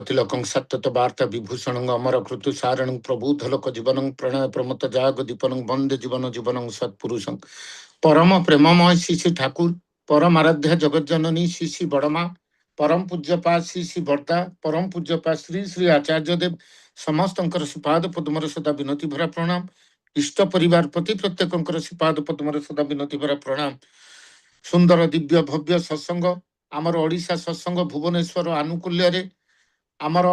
तिलकं सत्तत वार्ता विभूषणं अमर कृतु सारणं प्रबुद्ध लोक जीवनं प्रणय प्रमत जाग दीपनं वंदे जीवन जीवनं सत्पुरुषं परम प्रेममय श्री श्री ठाकुर परम आराध्या जगत जननी श्री श्री बड़मा परम पूज्यपा श्री श्री बर्ता परम पूज्यपा श्री श्री आचार्य देव समस्तंकर श्रीपाद पद्मर सदा विनती भरा प्रणाम इष्ट परिवार प्रति प्रत्येकंकर श्रीपाद पद्मर सदा विनती भरा प्रणाम सुंदर दिव्य भव्य सत्संग आमर ओडिशा सत्संग भुवनेश्वर आनुकूल्य रे आमर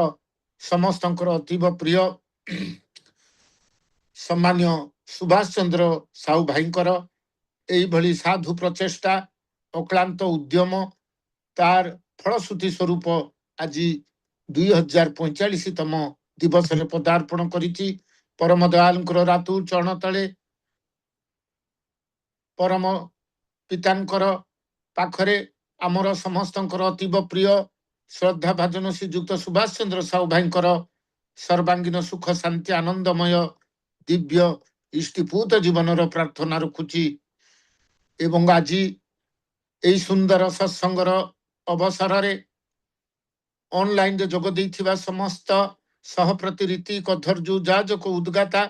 समस्तंकर अतीव प्रिय सम्मान्य सुभाष चंद्र साहू भाईंकर एइभली साधु प्रचेष्टा अक्लांत उद्यम तार फलश्रुति स्वरूप आज 2045तम दिवस रे पदार्पण करिछि परम दयालंकर रातु चरण तले परम पितांकर पाखरे आमर समस्तंकर अतीव प्रिय श्रद्धा भाजन श्रीजुक्त सुभाष चंद्र साहू भाईंकर सर्वांगीन सुख शांति आनंदमय दिव्य इष्टिपूत जीवन प्रार्थना रखुची एवं आज यही सुंदर सत्संगर अवसर रे ऑनलाइन रे जोग देइथिबा समस्त सहप्रति रीति कधर्जु जाजक उद्गाता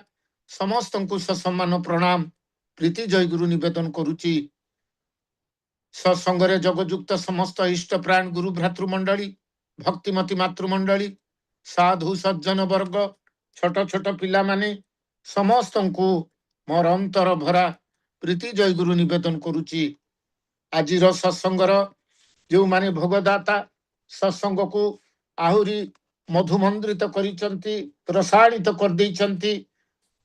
समस्त को ससम्मान प्रणाम प्रीति जय गुरु निवेदन करुची सत्संगरे जगजुक्त समस्त इष्ट प्राण गुरु भ्रातृमंडली भक्तिमती मातृमंडली साधु सज्जन वर्ग छोट छोट पिला माने समस्त को मोर अंतर भरा प्रीति जय गुरु निवेदन करुची आजिर सत्संगर जो माने भोगदाता सत्संग को आहुरी मधुमंद्रित करिसंती प्रसारित कर देइसंती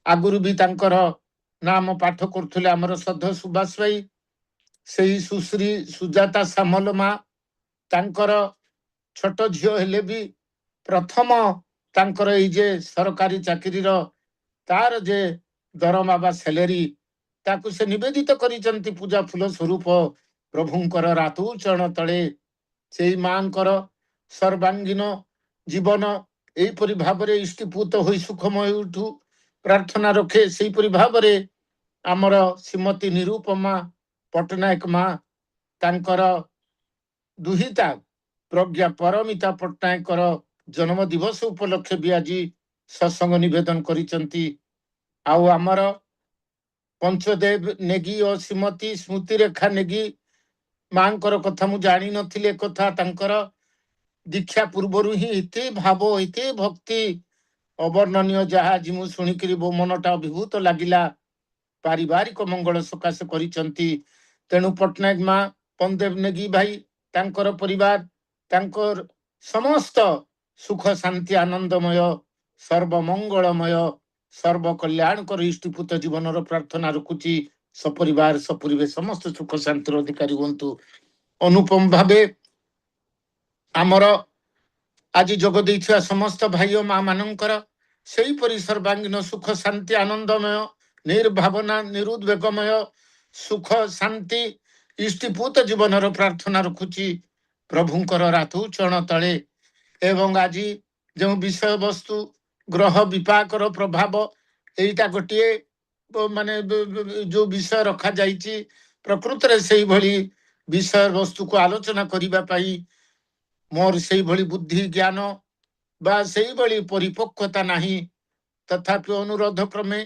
आगुरु भी तांकर नाम पाठ करथुले हमर श्रद्धा सुभाष भाई सेही सुश्री सुजाता सामल मा तांकर छोट झियो हेले भी प्रथम तांकर एई जे सरकारी चाकरी तार जे दरमा बा सैलरी ताकू से निवेदित करिसंती पूजा फूल स्वरूप प्रभुंकर रातु चरण तले सेई मांकर सर्वांगीन जीवन एइपरि भाबरे इष्टिपूत होई सुखमय उठू प्रार्थना रखे सेइपरि भाबरे आमर श्रीमती निरूपमा पट्टनायक माँ तांकर दुहिता प्रज्ञा परमिता पट्टनायक जन्म दिवस उपलक्षे भी आज सत्संग निवेदन करिसंती आउ आमर पंचदेव नेगी और श्रीमती स्मृति रेखा नेगी मांकर कथा मु जानी नथिले कथा तांकर दीक्षा पूर्वरु ही एते भाव एते भक्ति अवर्णनीय जहा आज मु सुनिकरी बो मनटा अभिभूत लागिला पारिवारिक मंगल सकाशे करिसंती तेणु पट्टनायक माँ पंदेव नेगी भाई तांकर परिवार तांकर समस्त सुख शांति आनंदमय सर्वमंगलमय सर्व कल्याणकर इष्टिपूत जीवन प्रार्थना रखुची सपरिवार सपरिवेश समस्त सुख शांतिर अधिकारी हुंतु अनुपम भावे आमर आज जोग देइथिबा समस्त भाई और माँ मानकर सेही परि सर्वांगीन सुख शांति आनंदमय निर्भावना निरुद्वेगमय सुख शांति इष्टिपूत जीवन प्रार्थना रखुची प्रभुंकर रातु चरण तले एवं आज जो विषय वस्तु ग्रह विपाकर प्रभाव एटा गोटे माने जो विषय रखा जाइछि प्रकृत रे सेही भली विषय वस्तु को आलोचना करिबा पाई मोर सेही भली बुद्धि ज्ञान बा सेही भली परिपक्वता नाही तथापि अनुरोध क्रमे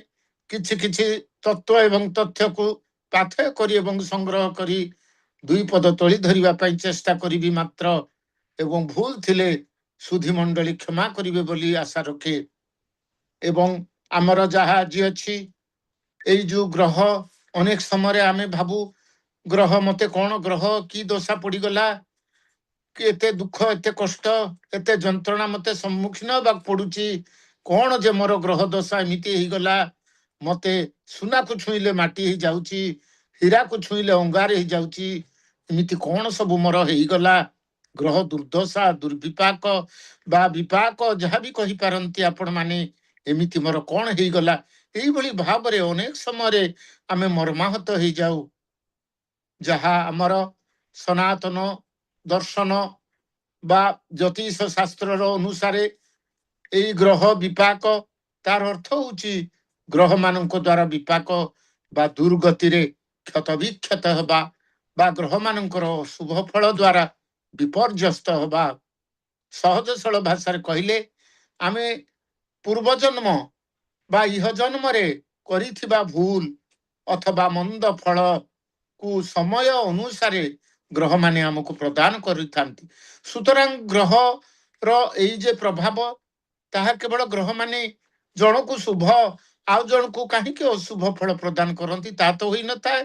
किछि किछि तत्व एवं तथ्य को पाथय करी एवं संग्रह करी दुई पद तोली धरिबा पाई चेष्टा करिबी मात्र एवं भूल थिले सुधी मंडली क्षमा करिबे बोली आशा रखे एवं आमर जहा जी अछि एई जो ग्रह अनेक समय आमे भाबू ग्रह मते कौन ग्रह की दोषा पड़ी गला कि एते दुख एते कष्ट एते जंत्रणा मते सम्मुखीन होबाक पड़ुची कौन जे मोर ग्रह दोषा एमिति ही गला मते सुना को छुईले माटी ही जाउची हीरा को छुईले अंगार ही जाउची एमिति कौन सब मोर ही गला ग्रह दुर्दशा दुर्विपाक बा विपाक जहाँ भी कहि पारंती आपण माने एमिति मोर कौन ही गला एई भली भाबरे अनेक समय आमे मर्माहत ही जाऊ जहाँ आमर सनातन दर्शन बा ज्योतिष शास्त्र अनुसार एई ग्रह विपाक तार अर्थ होची ग्रह मानक द्वारा विपाक बा दुर्गति रे क्षत विक्षत हबा बा ग्रह मानकर शुभ फल द्वारा विपर्यस्त हबा ସହଜ ସରଳ ଭାଷାରେ କହିଲେ ଆମେ ପୂର୍ବ ଜନ୍ମ ବା ଇହ ଜନ୍ମରେ କରିଥିବା ଭୁଲ ଅଥବା ମନ୍ଦ ଫଳକୁ ସମୟ ଅନୁସାରେ ଗ୍ରହମାନେ ଆମକୁ ପ୍ରଦାନ କରିଥାନ୍ତି। ସୁତରାଂ ଗ୍ରହର ଏଇ ଯେ ପ୍ରଭାବ ତାହା କେବଳ ଗ୍ରହମାନେ ଜଣକୁ ଶୁଭ ଆଉ ଜଣକୁ କାହିଁକି ଅଶୁଭ ଫଳ ପ୍ରଦାନ କରନ୍ତି ତାହା ତ ହୋଇନଥାଏ।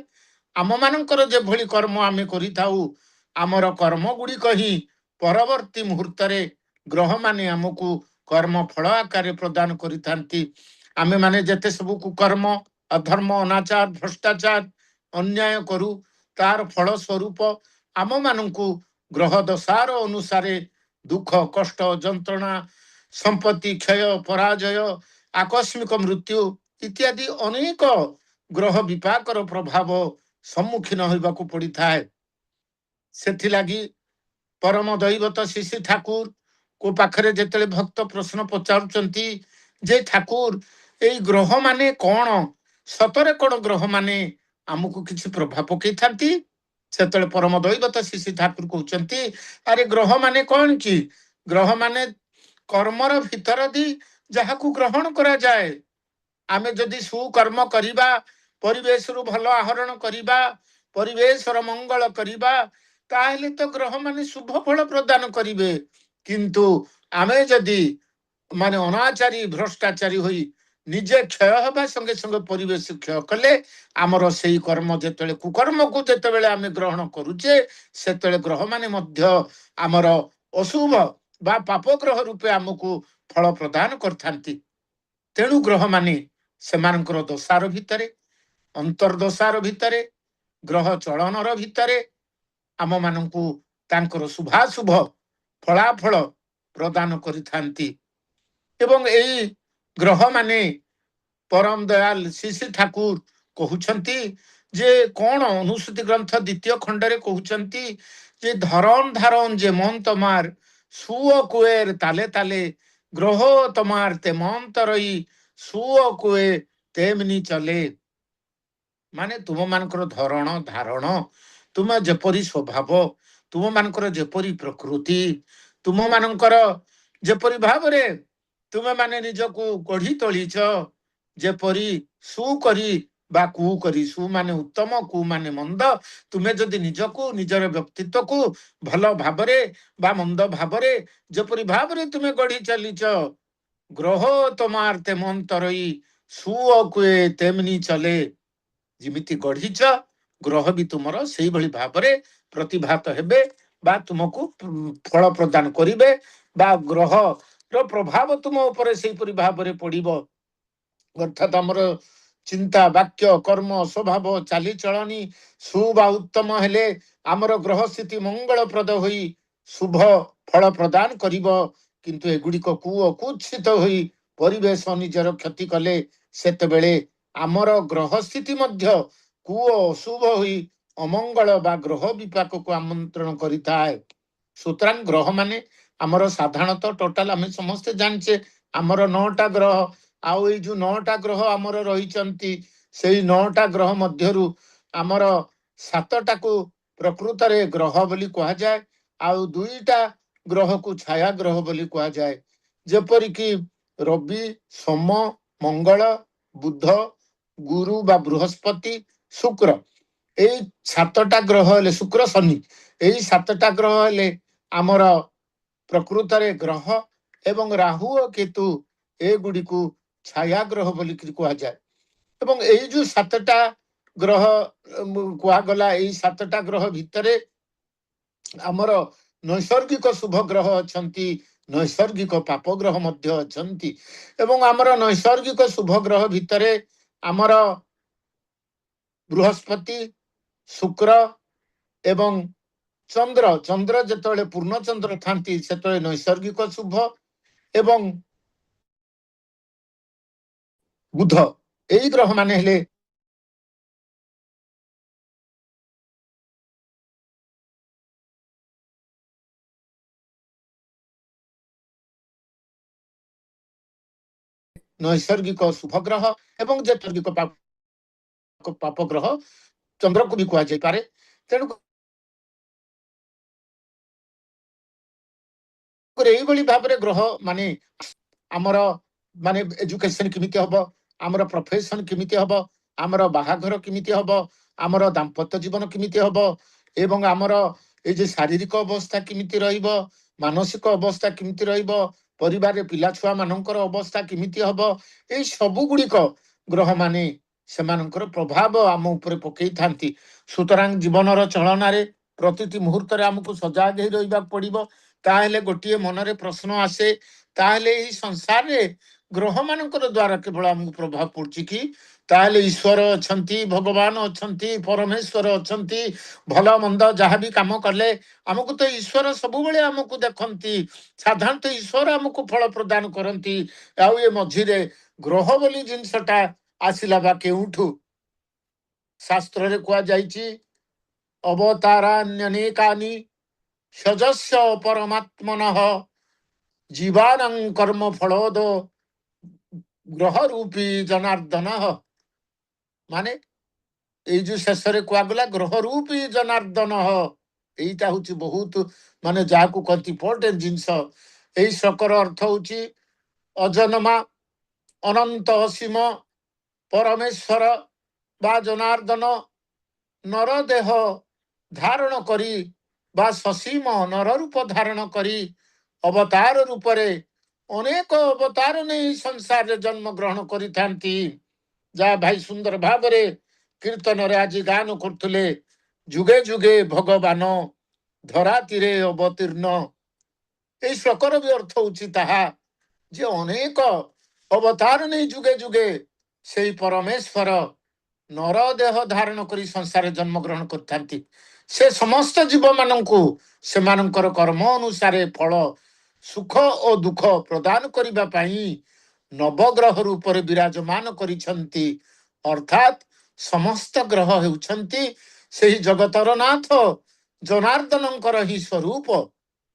ଆମମାନଙ୍କର ଯେଭଳି କର୍ମ ଆମେ କରିଥାଉ ଆମର କର୍ମ ଗୁଡ଼ିକ ହିଁ ପରବର୍ତ୍ତୀ ମୁହୂର୍ତ୍ତରେ ଗ୍ରହମାନେ ଆମକୁ କର୍ମ ଫଳ ଆକାରରେ ପ୍ରଦାନ କରିଥାନ୍ତି। ଆମେମାନେ ଯେତେ ସବୁ କୁକର୍ମ ଅଧର୍ମ ଅନାଚାର ଭ୍ରଷ୍ଟାଚାର ଅନ୍ୟାୟ କରୁ ତାର ଫଳ ସ୍ୱରୂପ ଆମମାନଙ୍କୁ ଗ୍ରହ ଦଶାର ଅନୁସାରେ ଦୁଃଖ କଷ୍ଟ ଯନ୍ତ୍ରଣା ସମ୍ପତ୍ତି କ୍ଷୟ ପରାଜୟ ଆକସ୍ମିକ ମୃତ୍ୟୁ ଇତ୍ୟାଦି ଅନେକ ଗ୍ରହ ବିପାକର ପ୍ରଭାବ ସମ୍ମୁଖୀନ ହେବାକୁ ପଡ଼ିଥାଏ। ସେଥିଲାଗି ପରମ ଦୈବତ ଶ୍ରୀ ଠାକୁର को ପାଖରେ ଯେତେବେଳେ ଭକ୍ତ ପ୍ରଶ୍ନ ପଚାରୁଛନ୍ତି ଯେ ଠାକୁର ଏଇ ଗ୍ରହ ମାନେ କଣ ସତରେ କଣ ଗ୍ରହ ମାନେ ଆମକୁ କିଛି ପ୍ରଭାବ ପକେଇଥାନ୍ତି ସେତେବେଳେ ପରମ ଦୈବତ ଶ୍ରୀ ଠାକୁର କହୁଛନ୍ତି ଆରେ ଗ୍ରହ ମାନେ କଣ କି ଗ୍ରହ ମାନେ କର୍ମର ଭିତର ଦି ଯାହାକୁ ଗ୍ରହଣ କରାଯାଏ। ଆମେ ଯଦି ସୁକର୍ମ କରିବା ପରିବେଶରୁ ଭଲ ଆହରଣ କରିବା ପରିବେଶର ମଙ୍ଗଳ କରିବା ତାହେଲେ ତ ଗ୍ରହ ମାନେ ଶୁଭ ଫଳ ପ୍ରଦାନ କରିବେ। କିନ୍ତୁ ଆମେ ଯଦି ମାନେ ଅନାଚାରୀ ଭ୍ରଷ୍ଟାଚାରୀ ହୋଇ ନିଜେ କ୍ଷୟ ହେବା ସଙ୍ଗେ ସଙ୍ଗେ ପରିବେଶ କ୍ଷୟ କଲେ ଆମର ସେଇ କର୍ମ ଯେତେବେଳେ କୁକର୍ମକୁ ଯେତେବେଳେ ଆମେ ଗ୍ରହଣ କରୁଛେ ସେତେବେଳେ ଗ୍ରହମାନେ ମଧ୍ୟ ଆମର ଅଶୁଭ ବା ପାପ ଗ୍ରହ ରୂପେ ଆମକୁ ଫଳ ପ୍ରଦାନ କରିଥାନ୍ତି। ତେଣୁ ଗ୍ରହମାନେ ସେମାନଙ୍କର ଦଶାର ଭିତରେ ଅନ୍ତର୍ଦଶାର ଭିତରେ ଗ୍ରହ ଚଳନର ଭିତରେ ଆମମାନଙ୍କୁ ତାଙ୍କର ଶୁଭାଶୁଭ ଫଳାଫଳ ପ୍ରଦାନ କରିଥାନ୍ତି। ଏବଂ ଏଇ ଗ୍ରହମାନେ ପରମ ଦୟାଲ ଶ୍ରୀ ଠାକୁର କହୁଛନ୍ତି ଯେ କଣ ଅନୁସୂତି ଗ୍ରନ୍ଥ ଦ୍ୱିତୀୟ ଖଣ୍ଡରେ କହୁଛନ୍ତି যে ধরন ধারণ যেমন তোমার সুয় কুয়ের তালে তালে গ্রহ তোমার তেমন তরই সুয় কুয়ে তেমনি চলে। ମାନେ ତୁମମାନଙ୍କର ଧରଣ ଧାରଣ ତୁମ ଯେପରି ସ୍ୱଭାବ ତୁମମାନଙ୍କର ଯେପରି ପ୍ରକୃତି ତୁମମାନଙ୍କର ଯେପରି ଭାବରେ ତୁମେମାନେ ନିଜକୁ ଗଢି ତୋଳିଛ ଯେପରି ସୁ କରି ବା କୁ କରି ସୁ ମାନେ ଉତ୍ତମ କୁ ମାନେ ମନ୍ଦ ତୁମେ ଯଦି ନିଜକୁ ନିଜର ବ୍ୟକ୍ତିତ୍ୱକୁ ଭଲ ଭାବରେ ବା ମନ୍ଦ ଭାବରେ ଯେପରି ଭାବରେ ତୁମେ ଗଢି ଚାଲିଛ ଗ୍ରହ ତମାର ତେମନ ତରଇ ସୁଅକୁଏ ତେମନି ଚଲେ। ଯେମିତି ଗଢିଛ ଗ୍ରହ ବି ତୁମର ସେଇଭଳି ଭାବରେ ପ୍ରତିଭାତ ହେବେ ବା ତୁମକୁ ଫଳ ପ୍ରଦାନ କରିବେ ବା ଗ୍ରହର ପ୍ରଭାବ ତୁମ ଉପରେ ସେଇପରି ଭାବରେ ପଡିବ। ଅର୍ଥାତ୍ ଆମର ଚିନ୍ତା ବାକ୍ୟ କର୍ମ ସ୍ୱଭାବ ଚାଲିଚଳଣି ସୁ ବା ଉତ୍ତମ ହେଲେ ଆମର ଗ୍ରହ ସ୍ଥିତି ମଙ୍ଗଳପ୍ରଦ ହୋଇ ଶୁଭ ଫଳ ପ୍ରଦାନ କରିବ। କିନ୍ତୁ ଏଗୁଡିକ କୁଚିତ ହୋଇ ପରିବେଶ ନିଜର କ୍ଷତି କଲେ ସେତେବେଳେ ଆମର ଗ୍ରହ ସ୍ଥିତି ମଧ୍ୟ କୁ ଅଶୁଭ ହୋଇ ଅମଙ୍ଗଳ ବା ଗ୍ରହ ବିପାକକୁ ଆମନ୍ତ୍ରଣ କରିଥାଏ। ସୁତରାଂ ଗ୍ରହ ମାନେ ଆମର ସାଧାରଣତଃ ଟୋଟାଲ ଆମେ ସମସ୍ତେ ଜାଣିଛେ ଆମର 9ଟା ଗ୍ରହ ଆଉ ଏଇ ଯୋଉ 9ଟା ଗ୍ରହ ଆମର ରହିଛନ୍ତି ସେଇ 9ଟା ଗ୍ରହ ମଧ୍ୟରୁ ଆମର 7ଟାକୁ ପ୍ରକୃତରେ ଗ୍ରହ ବୋଲି କୁହାଯାଏ ଆଉ 2ଟା ଗ୍ରହକୁ ଛାୟା ଗ୍ରହ ବୋଲି କୁହାଯାଏ। ଯେପରିକି ରବି ସୋମ ମଙ୍ଗଳ ବୁଧ ଗୁରୁ ବା ବୃହସ୍ପତି ଶୁକ୍ର ଏଇ 7ଟା ଗ୍ରହ ହେଲେ ଶୁକ୍ର ଶନି ଏଇ 7ଟା ଗ୍ରହ ହେଲେ ଆମର ପ୍ରକୃତରେ ଗ୍ରହ ଏବଂ ରାହୁ ଓ କେତୁ ଏଗୁଡ଼ିକୁ ଛାୟା ଗ୍ରହ ବୋଲି କୁହାଯାଏ। ଏବଂ ଏଇ ଯୋଉ 7ଟା ଗ୍ରହ କୁହାଗଲା ଏଇ 7ଟା ଗ୍ରହ ଭିତରେ ଆମର ନୈସର୍ଗିକ ଶୁଭ ଗ୍ରହ ଅଛନ୍ତି ନୈସର୍ଗିକ ପାପ ଗ୍ରହ ମଧ୍ୟ ଅଛନ୍ତି ଏବଂ ଆମର ନୈସର୍ଗିକ ଶୁଭ ଗ୍ରହ ଭିତରେ ଆମର ବୃହସ୍ପତି ଶୁକ୍ର ଏବଂ ଚନ୍ଦ୍ର ଚନ୍ଦ୍ର ଯେତେବେଳେ ପୂର୍ଣ୍ଣ ଚନ୍ଦ୍ର ଥାନ୍ତି ସେତେବେଳେ ନୈସର୍ଗିକ ଶୁଭ ଏବଂ ବୁଧ ଏଇ ଗ୍ରହ ମାନେ ହେଲେ ନୈସର୍ଗିକ ଶୁଭ ଗ୍ରହ ଏବଂ ଯେତର୍ଗିକ ପାପ ଗ୍ରହ ଚନ୍ଦ୍ରକୁ ବି କୁହାଯାଇପାରେ। ତେଣୁ ଏଇଭଳି ଭାବରେ ଗ୍ରହ ମାନେ ଆମର ମାନେ ଏଜୁକେସନ କେମିତି ହବ, ଆମର ପ୍ରଫେସନ କେମିତି ହବ, ଆମର ବାହାଘର କେମିତି ହବ, ଆମର ଦାମ୍ପତ୍ୟ ଜୀବନ କେମିତି ହବ, ଏବଂ ଆମର ଏଇ ଯେ ଶାରୀରିକ ଅବସ୍ଥା କେମିତି ରହିବ, ମାନସିକ ଅବସ୍ଥା କେମିତି ରହିବ, ପରିବାରରେ ପିଲା ଛୁଆ ମାନଙ୍କର ଅବସ୍ଥା କେମିତି ହବ, ଏଇ ସବୁ ଗୁଡ଼ିକ ଗ୍ରହମାନେ ସେମାନଙ୍କର ପ୍ରଭାବ ଆମ ଉପରେ ପକେଇଥାନ୍ତି। ସୁତରାଂ ଜୀବନର ଚଳନାରେ ପ୍ରତିଟି ମୁହୂର୍ତ୍ତରେ ଆମକୁ ସଜାଗ ହେଇ ରହିବାକୁ ପଡ଼ିବ। ତାହେଲେ ଗୋଟିଏ ମନରେ ପ୍ରଶ୍ନ ଆସେ, ତାହେଲେ ଏହି ସଂସାରରେ ଗ୍ରହମାନଙ୍କର ଦ୍ୱାରା କେବଳ ଆମକୁ ପ୍ରଭାବ ପଡୁଛି କି? ତାହେଲେ ଈଶ୍ୱର ଅଛନ୍ତି, ଭଗବାନ ଅଛନ୍ତି, ପରମେଶ୍ୱର ଅଛନ୍ତି, ଭଲ ମନ୍ଦ ଯାହା ବି କାମ କଲେ ଆମକୁ ତ ଈଶ୍ୱର ସବୁବେଳେ ଆମକୁ ଦେଖନ୍ତି। ସାଧାରଣତଃ ଈଶ୍ୱର ଆମକୁ ଫଳ ପ୍ରଦାନ କରନ୍ତି। ଆଉ ଏ ମଝିରେ ଗ୍ରହ ବୋଲି ଜିନିଷଟା ଆସିଲା ବା କେଉଁଠୁ? ଶାସ୍ତ୍ରରେ କୁହାଯାଇଛି ଅବତାରାନ୍ୟନେକାନି ସଜସ୍ୟ ପରମାତ୍ମନଃ ଜୀବାନାଂ କର୍ମ ଫଳୋଦ ଗ୍ରହ ରୂପୀ ଜନାର୍ଦ୍ଦନ। ମାନେ ଏଇ ଯୋଉ ଶେଷରେ କୁହାଗଲା ଗ୍ରହ ରୂପୀ ଜନାର୍ଦ୍ଦନ, এইটা হচ্ছে ବହୁତ ମାନେ ଯାହାକୁ କହନ୍ତି ଇମ୍ପୋର୍ଟାଣ୍ଟ ଜିନିଷ। ଏଇ ଶ୍ଳୋକର ଅର୍ଥ ହଉଛି ଅଜନ୍ମା ଅନନ୍ତ ଅସୀମ ପରମେଶ୍ୱର ବା ଜନାର୍ଦ୍ଦନ ନର ଦେହ ଧାରଣ କରି ବା ସସୀମ ନର ରୂପ ଧାରଣ କରି ଅବତାର ରୂପରେ ଅନେକ ଅବତାର ନେଇ ସଂସାରରେ ଜନ୍ମ ଗ୍ରହଣ କରିଥାନ୍ତି। ଯାହା ଭାଇ ସୁନ୍ଦର ଭାବରେ କୀର୍ତ୍ତନରେ ଆଜି ଗାନ କରୁଥିଲେ, ଯୁଗେ ଯୁଗେ ଭଗବାନ ଧରାତିରେ ଅବତୀର୍ଣ୍ଣ। ଏଇ ଶ୍ଳୋକର ବି ଅର୍ଥ ହଉଛି ତାହା ଯେ ଅନେକ ଅବତାର ନେଇ ଯୁଗେ ଯୁଗେ ସେଇ ପରମେଶ୍ୱର ନର ଦେହ ଧାରଣ କରି ସଂସାରରେ ଜନ୍ମଗ୍ରହଣ କରିଥାନ୍ତି। ସେ ସମସ୍ତ ଜୀବମାନଙ୍କୁ ସେମାନଙ୍କର କର୍ମ ଅନୁସାରେ ଫଳ ସୁଖ ଓ ଦୁଃଖ ପ୍ରଦାନ କରିବା ପାଇଁ ନବଗ୍ରହ ରୂପରେ ବିରାଜମାନ କରିଛନ୍ତି। ଅର୍ଥାତ୍ ସମସ୍ତ ଗ୍ରହ ହେଉଛନ୍ତି ସେହି ଜଗତର ନାଥ ଜନାର୍ଦ୍ଦନଙ୍କର ହିଁ ସ୍ୱରୂପ।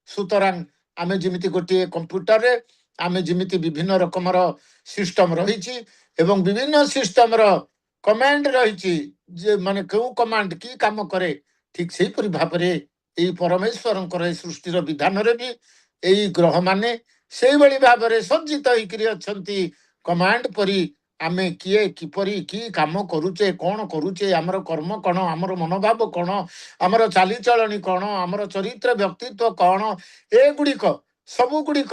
ସୁତରାଂ ଆମେ ଯେମିତି ଗୋଟିଏ କମ୍ପ୍ୟୁଟରରେ ଆମେ ଯେମିତି ବିଭିନ୍ନ ରକମର ସିଷ୍ଟମ ରହିଛି ଏବଂ ବିଭିନ୍ନ ସିଷ୍ଟମର କମାଣ୍ଡ ରହିଛି, ଯେ ମାନେ କେଉଁ କମାଣ୍ଡ କି କାମ କରେ, ଠିକ ସେହିପରି ଭାବରେ ଏଇ ପରମେଶ୍ୱରଙ୍କର ଏ ସୃଷ୍ଟିର ବିଧାନରେ ବି ଏଇ ଗ୍ରହମାନେ ସେଇଭଳି ଭାବରେ ସଜ୍ଜିତ ହେଇକରି ଅଛନ୍ତି। କମାଣ୍ଡ ପରି ଆମେ କିଏ କିପରି କି କାମ କରୁଛେ, କଣ କରୁଛେ, ଆମର କର୍ମ କଣ, ଆମର ମନୋଭାବ କଣ, ଆମର ଚାଲିଚଳଣି କଣ, ଆମର ଚରିତ୍ର ବ୍ୟକ୍ତିତ୍ୱ କଣ, ଏଗୁଡ଼ିକ ସବୁଗୁଡ଼ିକ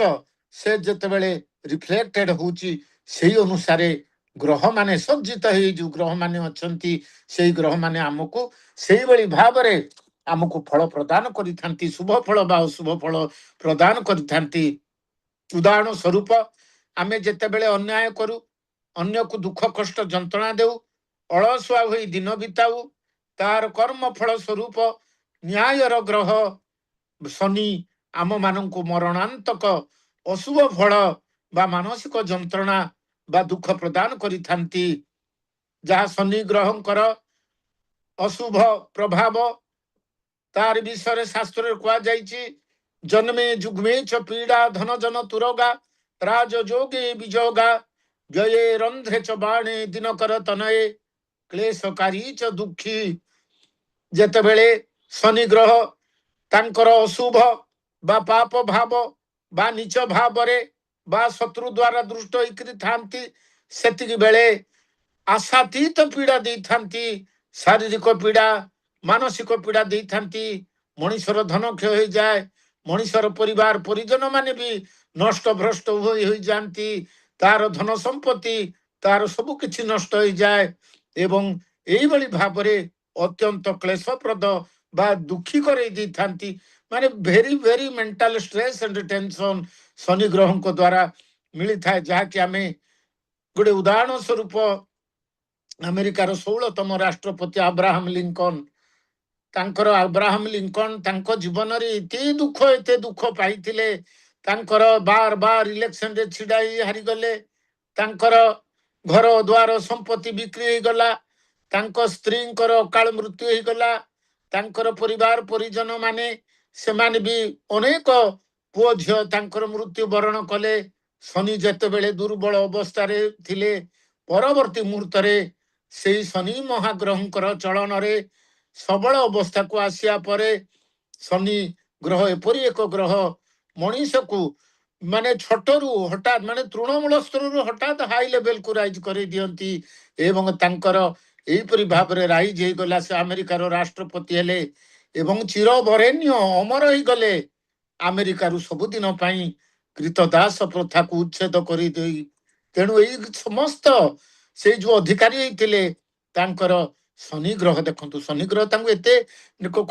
ସେ ଯେତେବେଳେ ରିଫ୍ଲେକ୍ଟେଡ ହଉଛି ସେଇ ଅନୁସାରେ ଗ୍ରହମାନେ ସଜ୍ଜିତ ହେଇ ଯୋଉ ଗ୍ରହମାନେ ଅଛନ୍ତି ସେଇ ଗ୍ରହମାନେ ଆମକୁ ସେଇଭଳି ଭାବରେ ଆମକୁ ଫଳ ପ୍ରଦାନ କରିଥାନ୍ତି, ଶୁଭ ଫଳ ବା ଅଶୁଭ ଫଳ ପ୍ରଦାନ କରିଥାନ୍ତି। ଉଦାହରଣ ସ୍ୱରୂପ ଆମେ ଯେତେବେଳେ ଅନ୍ୟାୟ କରୁ, ଅନ୍ୟକୁ ଦୁଃଖ କଷ୍ଟ ଯନ୍ତ୍ରଣା ଦେଉ, ଅଳସୁଆ ହୋଇ ଦିନ ବିତାଉ, ତାର କର୍ମ ଫଳ ସ୍ୱରୂପ ନ୍ୟାୟର ଗ୍ରହ ଶନି ଆମମାନଙ୍କୁ ମରଣାନ୍ତକ ଅଶୁଭ ଫଳ ବା ମାନସିକ ଯନ୍ତ୍ରଣା ବା ଦୁଃଖ ପ୍ରଦାନ କରିଥାନ୍ତି। ଯାହା ଶନି ଗ୍ରହଙ୍କର ଅଶୁଭ ପ୍ରଭାବ ତାର ବିଷୟରେ ଶାସ୍ତ୍ରରେ କୁହାଯାଇଛି ଜନ୍ମେ ଯୁଗ୍ମେ ଚ ପୀଡ଼ା ଧନ ଜନ ତୁରଗା ରାଜଯୋଗେ ବିଯୋଗା ବ୍ୟୟେ ରନ୍ଧ୍ରେ ଚ ବାଣେ ଦିନକର ତନୟେ କ୍ଲେଶକାରୀ ଚ ଦୁଃଖୀ। ଯେତେବେଳେ ଶନି ଗ୍ରହ ତାଙ୍କର ଅଶୁଭ ବା ପାପ ଭାବ ବା ନିଚ ଭାବରେ ବା ଶତ୍ରୁ ଦ୍ୱାରା ଦୃଷ୍ଟ ହେଇକରି ଥାନ୍ତି, ସେତିକି ବେଳେ ଆଶାତୀତ ପୀଡ଼ା ଦେଇଥାନ୍ତି, ଶାରୀରିକ ପୀଡ଼ା ମାନସିକ ପୀଡ଼ା ଦେଇଥାନ୍ତି। ମଣିଷର ଧନ କ୍ଷୟ ହେଇଯାଏ, ମଣିଷର ପରିବାର ପରିଜନ ମାନେ ବି ନଷ୍ଟ ଭ୍ରଷ୍ଟ ହୋଇଯାଆନ୍ତି, ତାର ଧନ ସମ୍ପତ୍ତି ତାର ସବୁ କିଛି ନଷ୍ଟ ହେଇଯାଏ ଏବଂ এইଭଳି ଭାବରେ ଅତ୍ୟନ୍ତ କ୍ଲେଶପ୍ରଦ ବା ଦୁଃଖୀ କରେଇ ଦେଇଥାନ୍ତି। ମାନେ very very mental stress and tension Shani ଗ୍ରହଙ୍କ ଦ୍ୱାରା ମିଳିଥାଏ, ଯାହାକି ଆମେ ଗୋଟେ ଉଦାହରଣ ସ୍ୱରୂପ ଆମେରିକାର 16ତମ ରାଷ୍ଟ୍ରପତି ଆବ୍ରାହମ ଲିଙ୍କନ, ତାଙ୍କର ଆବ୍ରାହମ ଲିଙ୍କନ ତାଙ୍କ ଜୀବନରେ ଏତେ ଦୁଃଖ ପାଇଥିଲେ, ତାଙ୍କର ବାର ବାର ଇଲେକ୍ସନରେ ଛିଡ଼ା ହେଇ ହାରିଗଲେ, ତାଙ୍କର ଘର ଦ୍ୱାର ସମ୍ପତ୍ତି ବିକ୍ରି ହେଇଗଲା, ତାଙ୍କ ସ୍ତ୍ରୀଙ୍କର ଅକାଳ ମୃତ୍ୟୁ ହେଇଗଲା, ତାଙ୍କର ପରିବାର ପରିଜନ ମାନେ ସେମାନେ ବି ଅନେକ ପୁଅ ଝିଅ ତାଙ୍କର ମୃତ୍ୟୁ ବରଣ କଲେ। ଶନି ଯେତେବେଳେ ଦୁର୍ବଳ ଅବସ୍ଥାରେ ଥିଲେ, ପରବର୍ତ୍ତୀ ମୁହୂର୍ତ୍ତରେ ସେଇ ଶନି ମହାଗ୍ରହଙ୍କର ଚଳନରେ ସବଳ ଅବସ୍ଥାକୁ ଆସିବା ପରେ ଶନି ଗ୍ରହ ଏପରି ଏକ ଗ୍ରହ ମଣିଷ କୁ ମାନେ ଛୋଟରୁ ହଠାତ୍ ମାନେ ତୃଣମୂଳ ସ୍ତରରୁ ହଠାତ୍ ହାଇ ଲେଭେଲକୁ ରାଇଜ କରି ଦିଅନ୍ତି ଏବଂ ତାଙ୍କର ଏଇପରି ଭାବରେ ରାଇଜ ହେଇଗଲା। ସେ ଆମେରିକାର ରାଷ୍ଟ୍ରପତି ହେଲେ ଏବଂ ଚିରବରେଣ୍ୟ ଅମର ହେଇଗଲେ। ଆମେରିକାରୁ ସବୁଦିନ ପାଇଁ କ୍ରୀତଦାସ ପ୍ରଥାକୁ ଉଚ୍ଛେଦ କରିଦେଇ, ତେଣୁ ଏଇ ସମସ୍ତ ସେଇ ଯୋଉ ଅଧିକାରୀ ହେଇଥିଲେ ତାଙ୍କର ଶନି ଗ୍ରହ ଦେଖନ୍ତୁ, ଶନି ଗ୍ରହ ତାଙ୍କୁ ଏତେ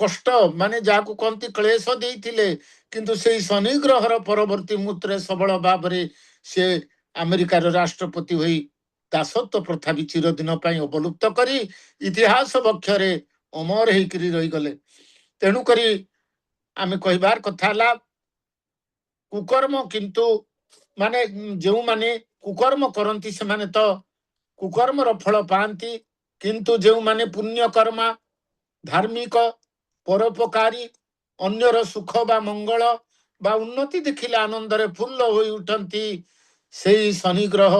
କଷ୍ଟ ମାନେ ଯାହାକୁ କହନ୍ତି କ୍ଲେଶ ଦେଇଥିଲେ, କିନ୍ତୁ ସେଇ ଶନି ଗ୍ରହର ପରବର୍ତ୍ତୀ ମୁହୂର୍ତ୍ତରେ ସବଳ ଭାବରେ ସେ ଆମେରିକାର ରାଷ୍ଟ୍ରପତି ହୋଇ ଦାସତ୍ୱ ପ୍ରଥା ବି ଚିରଦିନ ପାଇଁ ଅବଲୁପ୍ତ କରି ଇତିହାସ ବକ୍ଷରେ ଅମର ହେଇକରି ରହିଗଲେ। ତେଣୁକରି ଆମେ କହିବାର କଥା ହେଲା କୁକର୍ମ, କିନ୍ତୁ ମାନେ ଯେଉଁମାନେ କୁକର୍ମ କରନ୍ତି ସେମାନେ ତ କୁକର୍ମର ଫଳ ପାଆନ୍ତି, କିନ୍ତୁ ଯେଉଁମାନେ ପୁଣ୍ୟକର୍ମା, ଧାର୍ମିକ, ପରୋପକାରୀ, ଅନ୍ୟର ସୁଖ ବା ମଙ୍ଗଳ ବା ଉନ୍ନତି ଦେଖିଲେ ଆନନ୍ଦରେ ଫୁଲ୍ଲ ହୋଇ ଉଠନ୍ତି, ସେଇ ଶନି ଗ୍ରହ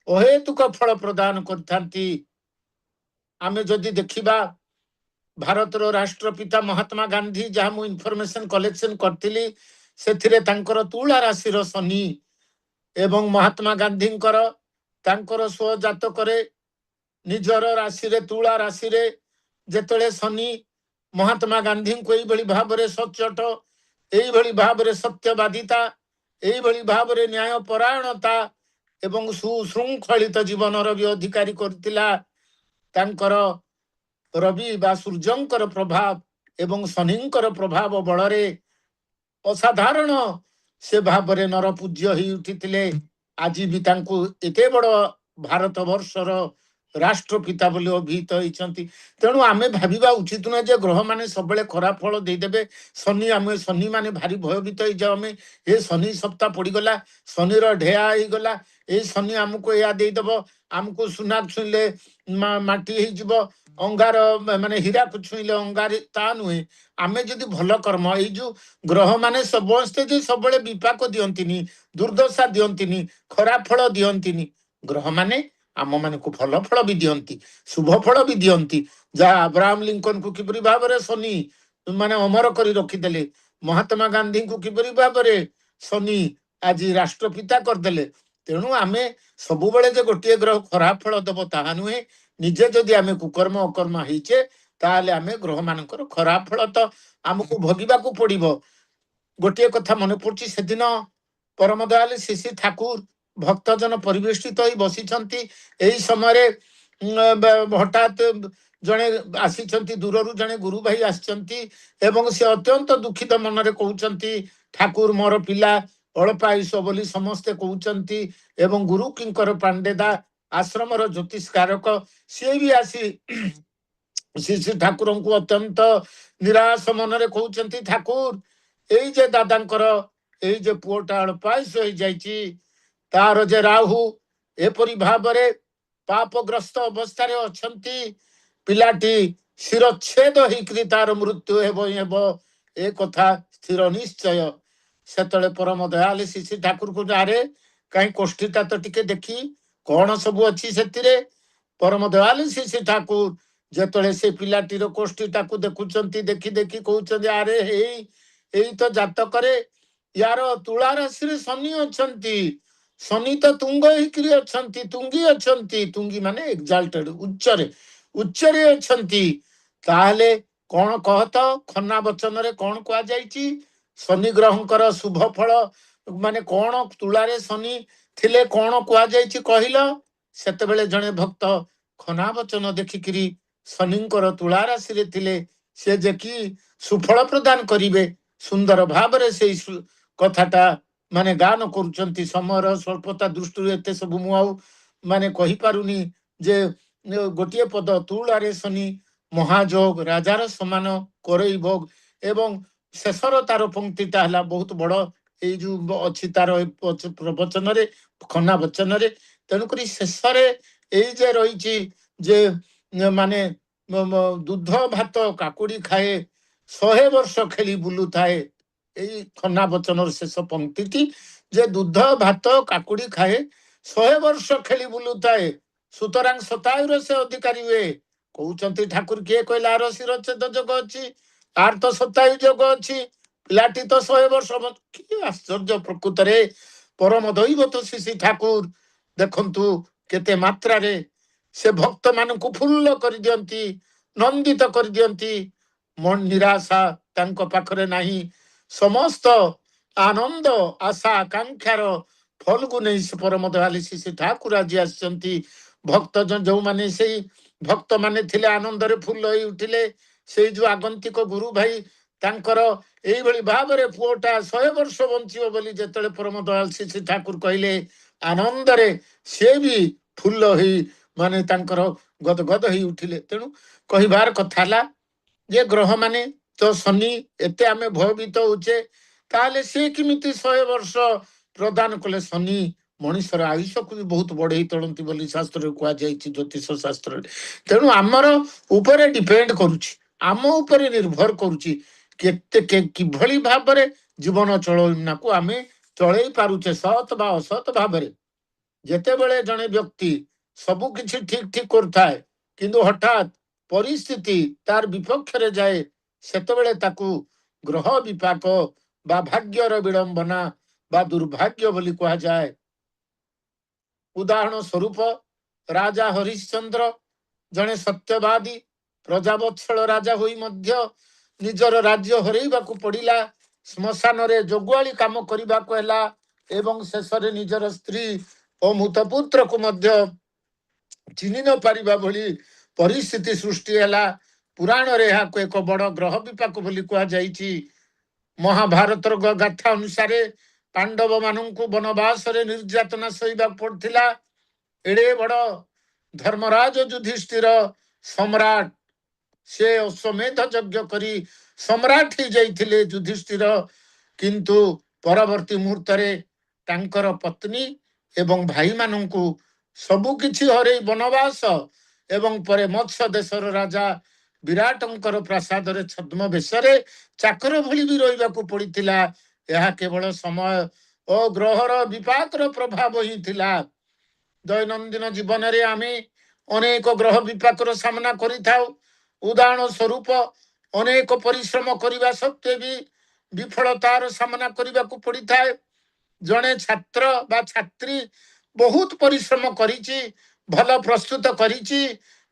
ଅହେତୁକ ଫଳ ପ୍ରଦାନ କରିଥାନ୍ତି। ଆମେ ଯଦି ଦେଖିବା ଭାରତର ରାଷ୍ଟ୍ରପିତା ମହାତ୍ମା ଗାନ୍ଧୀ, ଯାହା ମୁଁ ଇନଫର୍ମେସନ କଲେକ୍ସନ କରିଥିଲି, ସେଥିରେ ତାଙ୍କର ତୁଳା ରାଶିର ଶନି ଏବଂ ମହାତ୍ମା ଗାନ୍ଧୀଙ୍କର ତାଙ୍କର ସ୍ୱ ଜାତକରେ ନିଜର ରାଶିରେ ତୁଳା ରାଶିରେ ଯେତେବେଳେ ଶନି ମହାତ୍ମା ଗାନ୍ଧୀଙ୍କୁ ଏଇଭଳି ଭାବରେ ସଚ୍ଚୋଟ, ଏଇଭଳି ଭାବରେ ସତ୍ୟବାଦିତା, ଏଇଭଳି ଭାବରେ ନ୍ୟାୟ ପରାୟଣତା ଏବଂ ସୁଶୃଙ୍ଖଳିତ ଜୀବନର ବି ଅଧିକାରୀ କରିଥିଲା। ତାଙ୍କର ରବି ବା ସୂର୍ଯ୍ୟଙ୍କର ପ୍ରଭାବ ଏବଂ ଶନିଙ୍କର ପ୍ରଭାବ ବଳରେ ଅସାଧାରଣ ସେ ଭାବରେ ନରପୂଜ୍ୟ ହେଇ ଉଠିଥିଲେ। ଆଜି ବି ତାଙ୍କୁ ଏତେ ବଡ଼ ଭାରତ ବର୍ଷର ରାଷ୍ଟ୍ରପିତା ବୋଲି ଅଭିହିତ ହେଇଛନ୍ତି। ତେଣୁ ଆମେ ଭାବିବା ଉଚିତ ନୁହେଁ ଯେ ଗ୍ରହମାନେ ସବୁବେଳେ ଖରାପ ଫଳ ଦେଇଦେବେ। ଶନି ମାନେ ଭାରି ଭୟଭୀତ ହେଇଯାଉ, ଆମେ ଏ ଶନି ସପ୍ତାହ ପଡ଼ିଗଲା, ଶନିର ଢେଆ ହେଇଗଲା, ଏଇ ଶନି ଆମକୁ ଏଇଆ ଦେଇଦେବ, ଆମକୁ ସୁନା ଛୁଇଁଲେ ମାଟି ହେଇଯିବ, ଅଙ୍ଗାର ମାନେ ହୀରାକୁ ଛୁଇଁଲେ ଅଙ୍ଗାର, ତା ନୁହେଁ। ଆମେ ଯଦି ଭଲ କର୍ମ, ଏଇ ଯୋଉ ଗ୍ରହମାନେ ସମସ୍ତେ ଯେ ସବୁବେଳେ ବିପାକ ଦିଅନ୍ତିନି, ଦୁର୍ଦ୍ଦଶା ଦିଅନ୍ତିନି, ଖରାପ ଫଳ ଦିଅନ୍ତିନି। ଗ୍ରହମାନେ ଆମମାନଙ୍କୁ ଭଲ ଫଳ ବି ଦିଅନ୍ତି, ଶୁଭ ଫଳ ବି ଦିଅନ୍ତି। ଯାହା ଆବ୍ରାହମ ଲିଙ୍କନକୁ କିପରି ଭାବରେ ଶନି ମାନେ ଅମର କରି ରଖିଦେଲେ, ମହାତ୍ମା ଗାନ୍ଧୀଙ୍କୁ କିପରି ଭାବରେ ଶନି ଆଜି ରାଷ୍ଟ୍ରପିତା କରିଦେଲେ। ତେଣୁ ଆମେ ସବୁବେଳେ ଯେ ଗୋଟିଏ ଗ୍ରହ ଖରାପ ଫଳ ଦେବ ତାହା ନୁହେଁ। ନିଜେ ଯଦି ଆମେ କୁକର୍ମ ଅକର୍ମ ହେଇଛେ, ତାହେଲେ ଆମେ ଗ୍ରହମାନଙ୍କର ଖରାପ ଫଳ ତ ଆମକୁ ଭୋଗିବାକୁ ପଡ଼ିବ। ଗୋଟିଏ କଥା ମନେ ପଡୁଛି, ସେଦିନ ପରମ ଦୟାଲ ଶ୍ରୀ ଠାକୁର ଭକ୍ତଜନ ପରିବେଷ୍ଟିତ ହୋଇ ବସିଛନ୍ତି। ଏହି ସମୟରେ ହଠାତ୍ ଜଣେ ଆସିଛନ୍ତି, ଦୂରରୁ ଜଣେ ଗୁରୁ ଭାଇ ଆସିଛନ୍ତି ଏବଂ ସେ ଅତ୍ୟନ୍ତ ଦୁଃଖିତ ମନରେ କହୁଛନ୍ତି, ଠାକୁର ମୋର ପିଲା ଅଳ୍ପ ଆୟୁଷ ବୋଲି ସମସ୍ତେ କହୁଛନ୍ତି ଏବଂ ଗୁରୁ କିଙ୍କର ପାଣ୍ଡେଦା ଆଶ୍ରମର ଜ୍ୟୋତିଷକାରକ ସିଏ ବି ଆସି ଶ୍ରୀ ଠାକୁରଙ୍କୁ ଅତ୍ୟନ୍ତ ନିରାଶ ମନରେ କହୁଛନ୍ତି, ଠାକୁର ଏଇ ଯେ ଦାଦାଙ୍କର ଏଇ ଯେ ପୁଅଟା ଅଳ୍ପାୟୁଷ ହେଇଯାଇଛି, ତାର ଯେ ରାହୁ ଏପରି ଭାବରେ ପାପଗ୍ରସ୍ତ ଅବସ୍ଥାରେ ଅଛନ୍ତି, ପିଲାଟି ଶିରଚ୍ଛେଦ ହେଇକରି ତାର ମୃତ୍ୟୁ ହେବ ହେବ, ଏ କଥା ସ୍ଥିର ନିଶ୍ଚୟ। ସେତେବେଳେ ପରମ ଦୟାଲ ଶ୍ରୀ ଠାକୁରଙ୍କୁ, ଆରେ କାହିଁ କୋଷ୍ଠୀଟା ତ ଟିକେ ଦେଖି କଣ ସବୁ ଅଛି ସେଥିରେ। ପରମ ଦୟାଲ ଶ୍ରୀ ଠାକୁର ଯେତେବେଳେ ସେ ପିଲାଟିର କୋଷ୍ଠୀଟାକୁ ଦେଖୁଛନ୍ତି, ଦେଖି ଦେଖି କହୁଛନ୍ତି, ଆରେ ଏଇ ତ ଜାତକରେ ୟାର ତୁଳା ରାଶିରେ ଶନି ଅଛନ୍ତି, ଶନି ତ ତୁଙ୍ଗ ହେଇକରି ଅଛନ୍ତି, ତୁଙ୍ଗି ଅଛନ୍ତି, ତୁଙ୍ଗି ମାନେ ଏକ୍ସାଲ୍ଟେଡ, ଉଚ୍ଚରେ ଅଛନ୍ତି। ତାହେଲେ କଣ କହ ତ, ଖନା ବଚନରେ କଣ କୁହାଯାଇଛି? ଶନି ଗ୍ରହଙ୍କର ଶୁଭ ଫଳ ମାନେ କଣ, ତୁଳାରେ ଶନି ଥିଲେ କଣ କୁହାଯାଇଛି କହିଲ? ସେତେବେଳେ ଜଣେ ଭକ୍ତ ଖନା ବଚନ ଦେଖିକିରି ଶନିଙ୍କର ତୁଳା ରାଶିରେ ଥିଲେ ସେ ଯେ କି ସୁଫଳ ପ୍ରଦାନ କରିବେ, ସୁନ୍ଦର ଭାବରେ ସେଇ କଥାଟା ମାନେ ଗାନ କରୁଛନ୍ତି। ସମୟର ସ୍ୱଳ୍ପତା ଦୃଷ୍ଟିରୁ ଏତେ ସବୁ ମୁଁ ଆଉ ମାନେ କହିପାରୁନି ଯେ ଗୋଟିଏ ପଦ, ତୁଳାରେ ଶନି ମହାଯୋଗ ରାଜାର ସମାନ କରେଇ ଭୋଗ, ଏବଂ ଶେଷର ତାର ପଙ୍କ୍ତିଟା ହେଲା ବହୁତ ବଡ଼, ଏଇ ଯୋଉ ଅଛି ତାର ପ୍ରବଚନରେ, ଖନା ବଚନରେ। ତେଣୁକରି ଶେଷରେ ଏଇ ଯେ ରହିଛି ଯେ ମାନେ ଦୁଧ ଭାତ କାକୁଡି ଖାଏ, 100 ବର୍ଷ ଖେଳି ବୁଲୁଥାଏ, ଏଇ ଖନା ବଚନର ଶେଷ ପଙ୍କ୍ତିଟି ଯେ ଦୁଧ ଭାତ କାକୁଡି ଖାଏ, 100 ବର୍ଷ ଖେଳି ବୁଲୁଥାଏ, ସୁତରାଂ ଶତାୟୁର ସେ ଅଧିକାରୀ ହୁଏ। କହୁଛନ୍ତି ଠାକୁର କିଏ କହିଲା ଆର ଶିରଚ୍ଛେଦ ଯୋଗ ଅଛି, ଆର ତ ଶତାୟୁ ଯୋଗ ଅଛି। ପିଲାଟି ତ 100 ବର୍ଷ କି ଆଶ୍ଚର୍ଯ୍ୟ ପ୍ରକୃତରେ ପରମ ଦୈବତ ଶ୍ରୀ ଠାକୁର ଦେଖନ୍ତୁ କେତେ ମାତ୍ରାରେ ସେ ଭକ୍ତ ମାନଙ୍କୁ ଫୁଲ୍ଲ କରିଦିଅନ୍ତି, ନନ୍ଦିତ କରିଦିଅନ୍ତି। ନିରାଶା ତାଙ୍କ ପାଖରେ ନାହିଁ। ସମସ୍ତ ଆନନ୍ଦ ଆଶା ଆକାଂକ୍ଷାର ଫଳକୁ ନେଇ ସେ ପରମ ଦୟାଳୁ ଶ୍ରୀ ଠାକୁର ଆଜି ଆସିଛନ୍ତି। ଭକ୍ତ ଯୋଉମାନେ ସେଇ ଭକ୍ତ ମାନେ ଥିଲେ ଆନନ୍ଦରେ ଫୁଲ୍ଲ ହେଇ ଉଠିଲେ। ସେଇ ଯୋଉ ଆଗନ୍ତିକ ଗୁରୁ ଭାଇ ତାଙ୍କର ଏଇଭଳି ଭାବରେ ପୁଅଟା 100 ବର୍ଷ ବଞ୍ଚିବ ବୋଲି ଯେତେବେଳେ ପରମ ଦୟାଳ ଶ୍ରୀ ଠାକୁର କହିଲେ, ଆନନ୍ଦରେ ସେ ବି ଫୁଲ୍ଲ ହେଇ ମାନେ ତାଙ୍କର ଗଦଗଦ ହେଇ ଉଠିଲେ। ତେଣୁ କହିବାର କଥା ହେଲା ଯେ ଗ୍ରହ ମାନେ ତ ଶନି ଏତେ ଆମେ ଭୟଭୀତ ହଉଛେ, ତାହେଲେ ସେ କେମିତି 100 ବର୍ଷ ପ୍ରଦାନ କଲେ? ଶନି ମଣିଷର ଆୟୁଷକୁ ବି ବହୁତ ବଢେଇ ତଳନ୍ତି ବୋଲି ଶାସ୍ତ୍ରରେ କୁହାଯାଇଛି, ଜ୍ୟୋତିଷ ଶାସ୍ତ୍ରରେ। ତେଣୁ ଆମର ଉପରେ ଡିପେଣ୍ଡ କରୁଛି, ଆମ ଉପରେ ନିର୍ଭର କରୁଛି କେତେ କିଭଳି ଭାବରେ ଜୀବନ ଚଳନାକୁ ଆମେ ଚଳେଇ ପାରୁଛେ, ସତ୍ ବା ଅସତ୍ ଭାବରେ। ଯେତେବେଳେ ଜଣେ ବ୍ୟକ୍ତି ସବୁ କିଛି ଠିକ ଠିକ କରୁଥାଏ କିନ୍ତୁ ହଠାତ୍ ପରିସ୍ଥିତି ତାର ବିପକ୍ଷରେ ଯାଏ, ସେତେବେଳେ ତାକୁ ଗ୍ରହ ବିପାକ ବା ଭାଗ୍ୟର ବିଡ଼ମ୍ବନା ବା ଦୁର୍ଭାଗ୍ୟ ବୋଲି କୁହାଯାଏ। ଉଦାହରଣ ସ୍ୱରୂପ ରାଜା ହରିଶ୍ଚନ୍ଦ୍ର ଜଣେ ସତ୍ୟବାଦୀ ପ୍ରଜାବତ୍ସଳ ରାଜା ହୋଇ ମଧ୍ୟ ନିଜର ରାଜ୍ୟ ହରେଇବାକୁ ପଡ଼ିଲା। ଶ୍ମଶାନରେ ଜଗୁଆଳି କାମ କରିବାକୁ ହେଲା ଏବଂ ଶେଷରେ ନିଜର ସ୍ତ୍ରୀ ଓ ମୃତପୁତ୍ରକୁ ମଧ୍ୟ ଚିହ୍ନି ନ ପାରିବା ଭଳି ପରିସ୍ଥିତି ସୃଷ୍ଟି ହେଲା। ପୁରାଣରେ ଏହାକୁ ଏକ ବଡ଼ ଗ୍ରହ ବିପାକ ବୋଲି କୁହାଯାଇଛି। ମହାଭାରତର ଗାଥା ଅନୁସାରେ ପାଣ୍ଡବ ମାନଙ୍କୁ ବନବାସରେ ନିର୍ଯାତନା ସହିବାକୁ ପଡିଥିଲା। ଏଡେ ବଡ଼ ଧର୍ମରାଜ ଯୁଧିଷ୍ଠିର ସମ୍ରାଟ, ସେ ଅଶ୍ୱମେଧ ଯଜ୍ଞ କରି ସମ୍ରାଟ ହେଇଯାଇଥିଲେ ଯୁଧିଷ୍ଠିର, କିନ୍ତୁ ପରବର୍ତ୍ତୀ ମୁହୂର୍ତ୍ତରେ ତାଙ୍କର ପତ୍ନୀ ଏବଂ ଭାଇମାନଙ୍କୁ ସବୁ କିଛି ହରେଇ ବନବାସ ଏବଂ ପରେ ମତ୍ସ୍ୟ ଦେଶର ରାଜା ବିରାଟଙ୍କର ପ୍ରାସାଦରେ ଛଦ୍ମ ବେଶରେ ଚାକର ଭଳି ବି ରହିବାକୁ ପଡିଥିଲା। ଏହା କେବଳ ସମୟ ଓ ଗ୍ରହର ବିପାକର ପ୍ରଭାବ ହିଁ ଥିଲା। ଦୈନନ୍ଦିନ ଜୀବନରେ ଆମେ ଅନେକ ଗ୍ରହ ବିପାକର ସାମ୍ନା କରିଥାଉ। ଉଦାହରଣ ସ୍ୱରୂପ ଅନେକ ପରିଶ୍ରମ କରିବା ସତ୍ତ୍ୱେ ବି ବିଫଳତାର ସାମ୍ନା କରିବାକୁ ପଡିଥାଏ। ଜଣେ ଛାତ୍ର ବା ଛାତ୍ରୀ ବହୁତ ପରିଶ୍ରମ କରିଛି, ଭଲ ପ୍ରସ୍ତୁତ କରିଛି,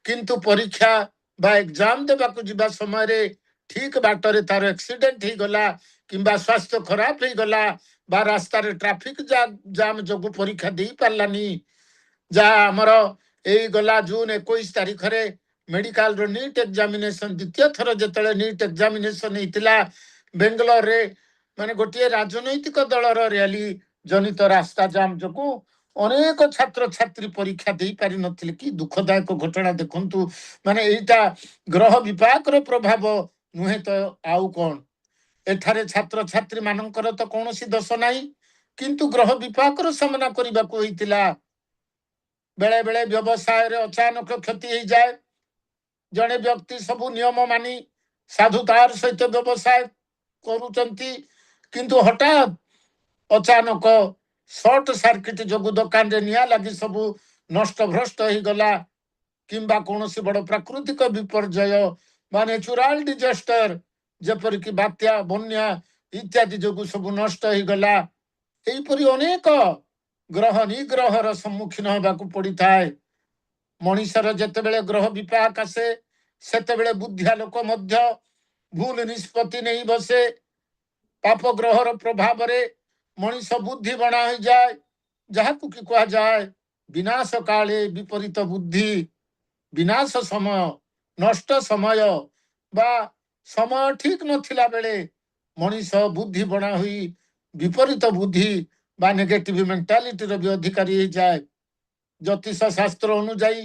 କିନ୍ତୁ ପରୀକ୍ଷା ବା ଏକ୍ଜାମ ଦେବାକୁ ଯିବା ସମୟରେ ଠିକ ବାଟରେ ତାର ଆକ୍ସିଡେଣ୍ଟ ହେଇଗଲା କିମ୍ବା ସ୍ୱାସ୍ଥ୍ୟ ଖରାପ ହେଇଗଲା ବା ରାସ୍ତାରେ ଟ୍ରାଫିକ ଜାମ ଯୋଗୁଁ ପରୀକ୍ଷା ଦେଇ ପାରିଲାନି। ଯାହା ଆମର ଏଇ ଗଲା ଜୁନ 21 ତାରିଖରେ ମେଡିକାଲର ନିଟ୍ ଏକ୍ଜାମିନେସନ ଦ୍ୱିତୀୟ ଥର ଯେତେବେଳେ ନିଟ୍ ଏକ୍ଜାମିନେସନ ହେଇଥିଲା ବେଙ୍ଗଲୋରରେ, ମାନେ ଗୋଟିଏ ରାଜନୈତିକ ଦଳର ର୍ୟାଲି ଜନିତ ରାସ୍ତା ଜାମ ଯୋଗୁଁ ଅନେକ ଛାତ୍ରଛାତ୍ରୀ ପରୀକ୍ଷା ଦେଇ ପାରିନଥିଲେ। କି ଦୁଃଖଦାୟକ ଘଟଣା ଦେଖନ୍ତୁ। ମାନେ ଏଇଟା ଗ୍ରହ ବିପାକର ପ୍ରଭାବ ନୁହେଁ ତ ଆଉ କଣ? ଏଠାରେ ଛାତ୍ରଛାତ୍ରୀ ମାନଙ୍କର ତ କୌଣସି ଦୋଷ ନାହିଁ, କିନ୍ତୁ ଗ୍ରହ ବିପାକର ସାମ୍ନା କରିବାକୁ ହେଇଥିଲା। ବେଳେ ବେଳେ ବ୍ୟବସାୟରେ ଅଚାନକ କ୍ଷତି ହେଇଯାଏ। ଜଣେ ବ୍ୟକ୍ତି ସବୁ ନିୟମ ମାନି ସାଧୁତାର ସହିତ ବ୍ୟବସାୟ କରୁଛନ୍ତି, କିନ୍ତୁ ହଠାତ୍ ଅଚାନକ ସର୍ଟ ସାର୍କିଟ ଯୋଗୁଁ ଦୋକାନରେ ନିଆଁ ଲାଗି ସବୁ ନଷ୍ଟ ଭ୍ରଷ୍ଟ ହେଇଗଲା, କିମ୍ବା କୌଣସି ବଡ଼ ପ୍ରାକୃତିକ ବିପର୍ଯ୍ୟୟ ବା ନ୍ୟାଚୁରାଲ ଡିଜାଷ୍ଟର ଯେପରିକି ବାତ୍ୟା, ବନ୍ୟା ଇତ୍ୟାଦି ଯୋଗୁଁ ସବୁ ନଷ୍ଟ ହେଇଗଲା। ଏହିପରି ଅନେକ ଗ୍ରହ ନିଗ୍ରହର ସମ୍ମୁଖୀନ ହେବାକୁ ପଡିଥାଏ। ମଣିଷର ଯେତେବେଳେ ଗ୍ରହ ବିପାକ ଆସେ ସେତେବେଳେ ବୁଦ୍ଧିଆ ଲୋକ ମଧ୍ୟ ଭୁଲ ନିଷ୍ପତ୍ତି ନେଇ ବସେ। ପାପ ଗ୍ରହର ପ୍ରଭାବରେ ମଣିଷ ବୁଦ୍ଧି ବଣା ହୋଇଯାଏ, ଯାହାକୁ କି କୁହାଯାଏ ବିନାଶ କାଳେ ବିପରୀତ ବୁଦ୍ଧି। ବିନାଶ ସମୟ, ନଷ୍ଟ ସମୟ ବା ସମୟ ଠିକ ନଥିଲା ବେଳେ ମଣିଷ ବୁଦ୍ଧି ବଣା ହୋଇ ବିପରୀତ ବୁଦ୍ଧି ବା ନେଗେଟିଭ ମେଣ୍ଟାଲିଟିର ବି ଅଧିକାରୀ ହେଇଯାଏ। ଜ୍ୟୋତିଷ ଶାସ୍ତ୍ର ଅନୁଯାୟୀ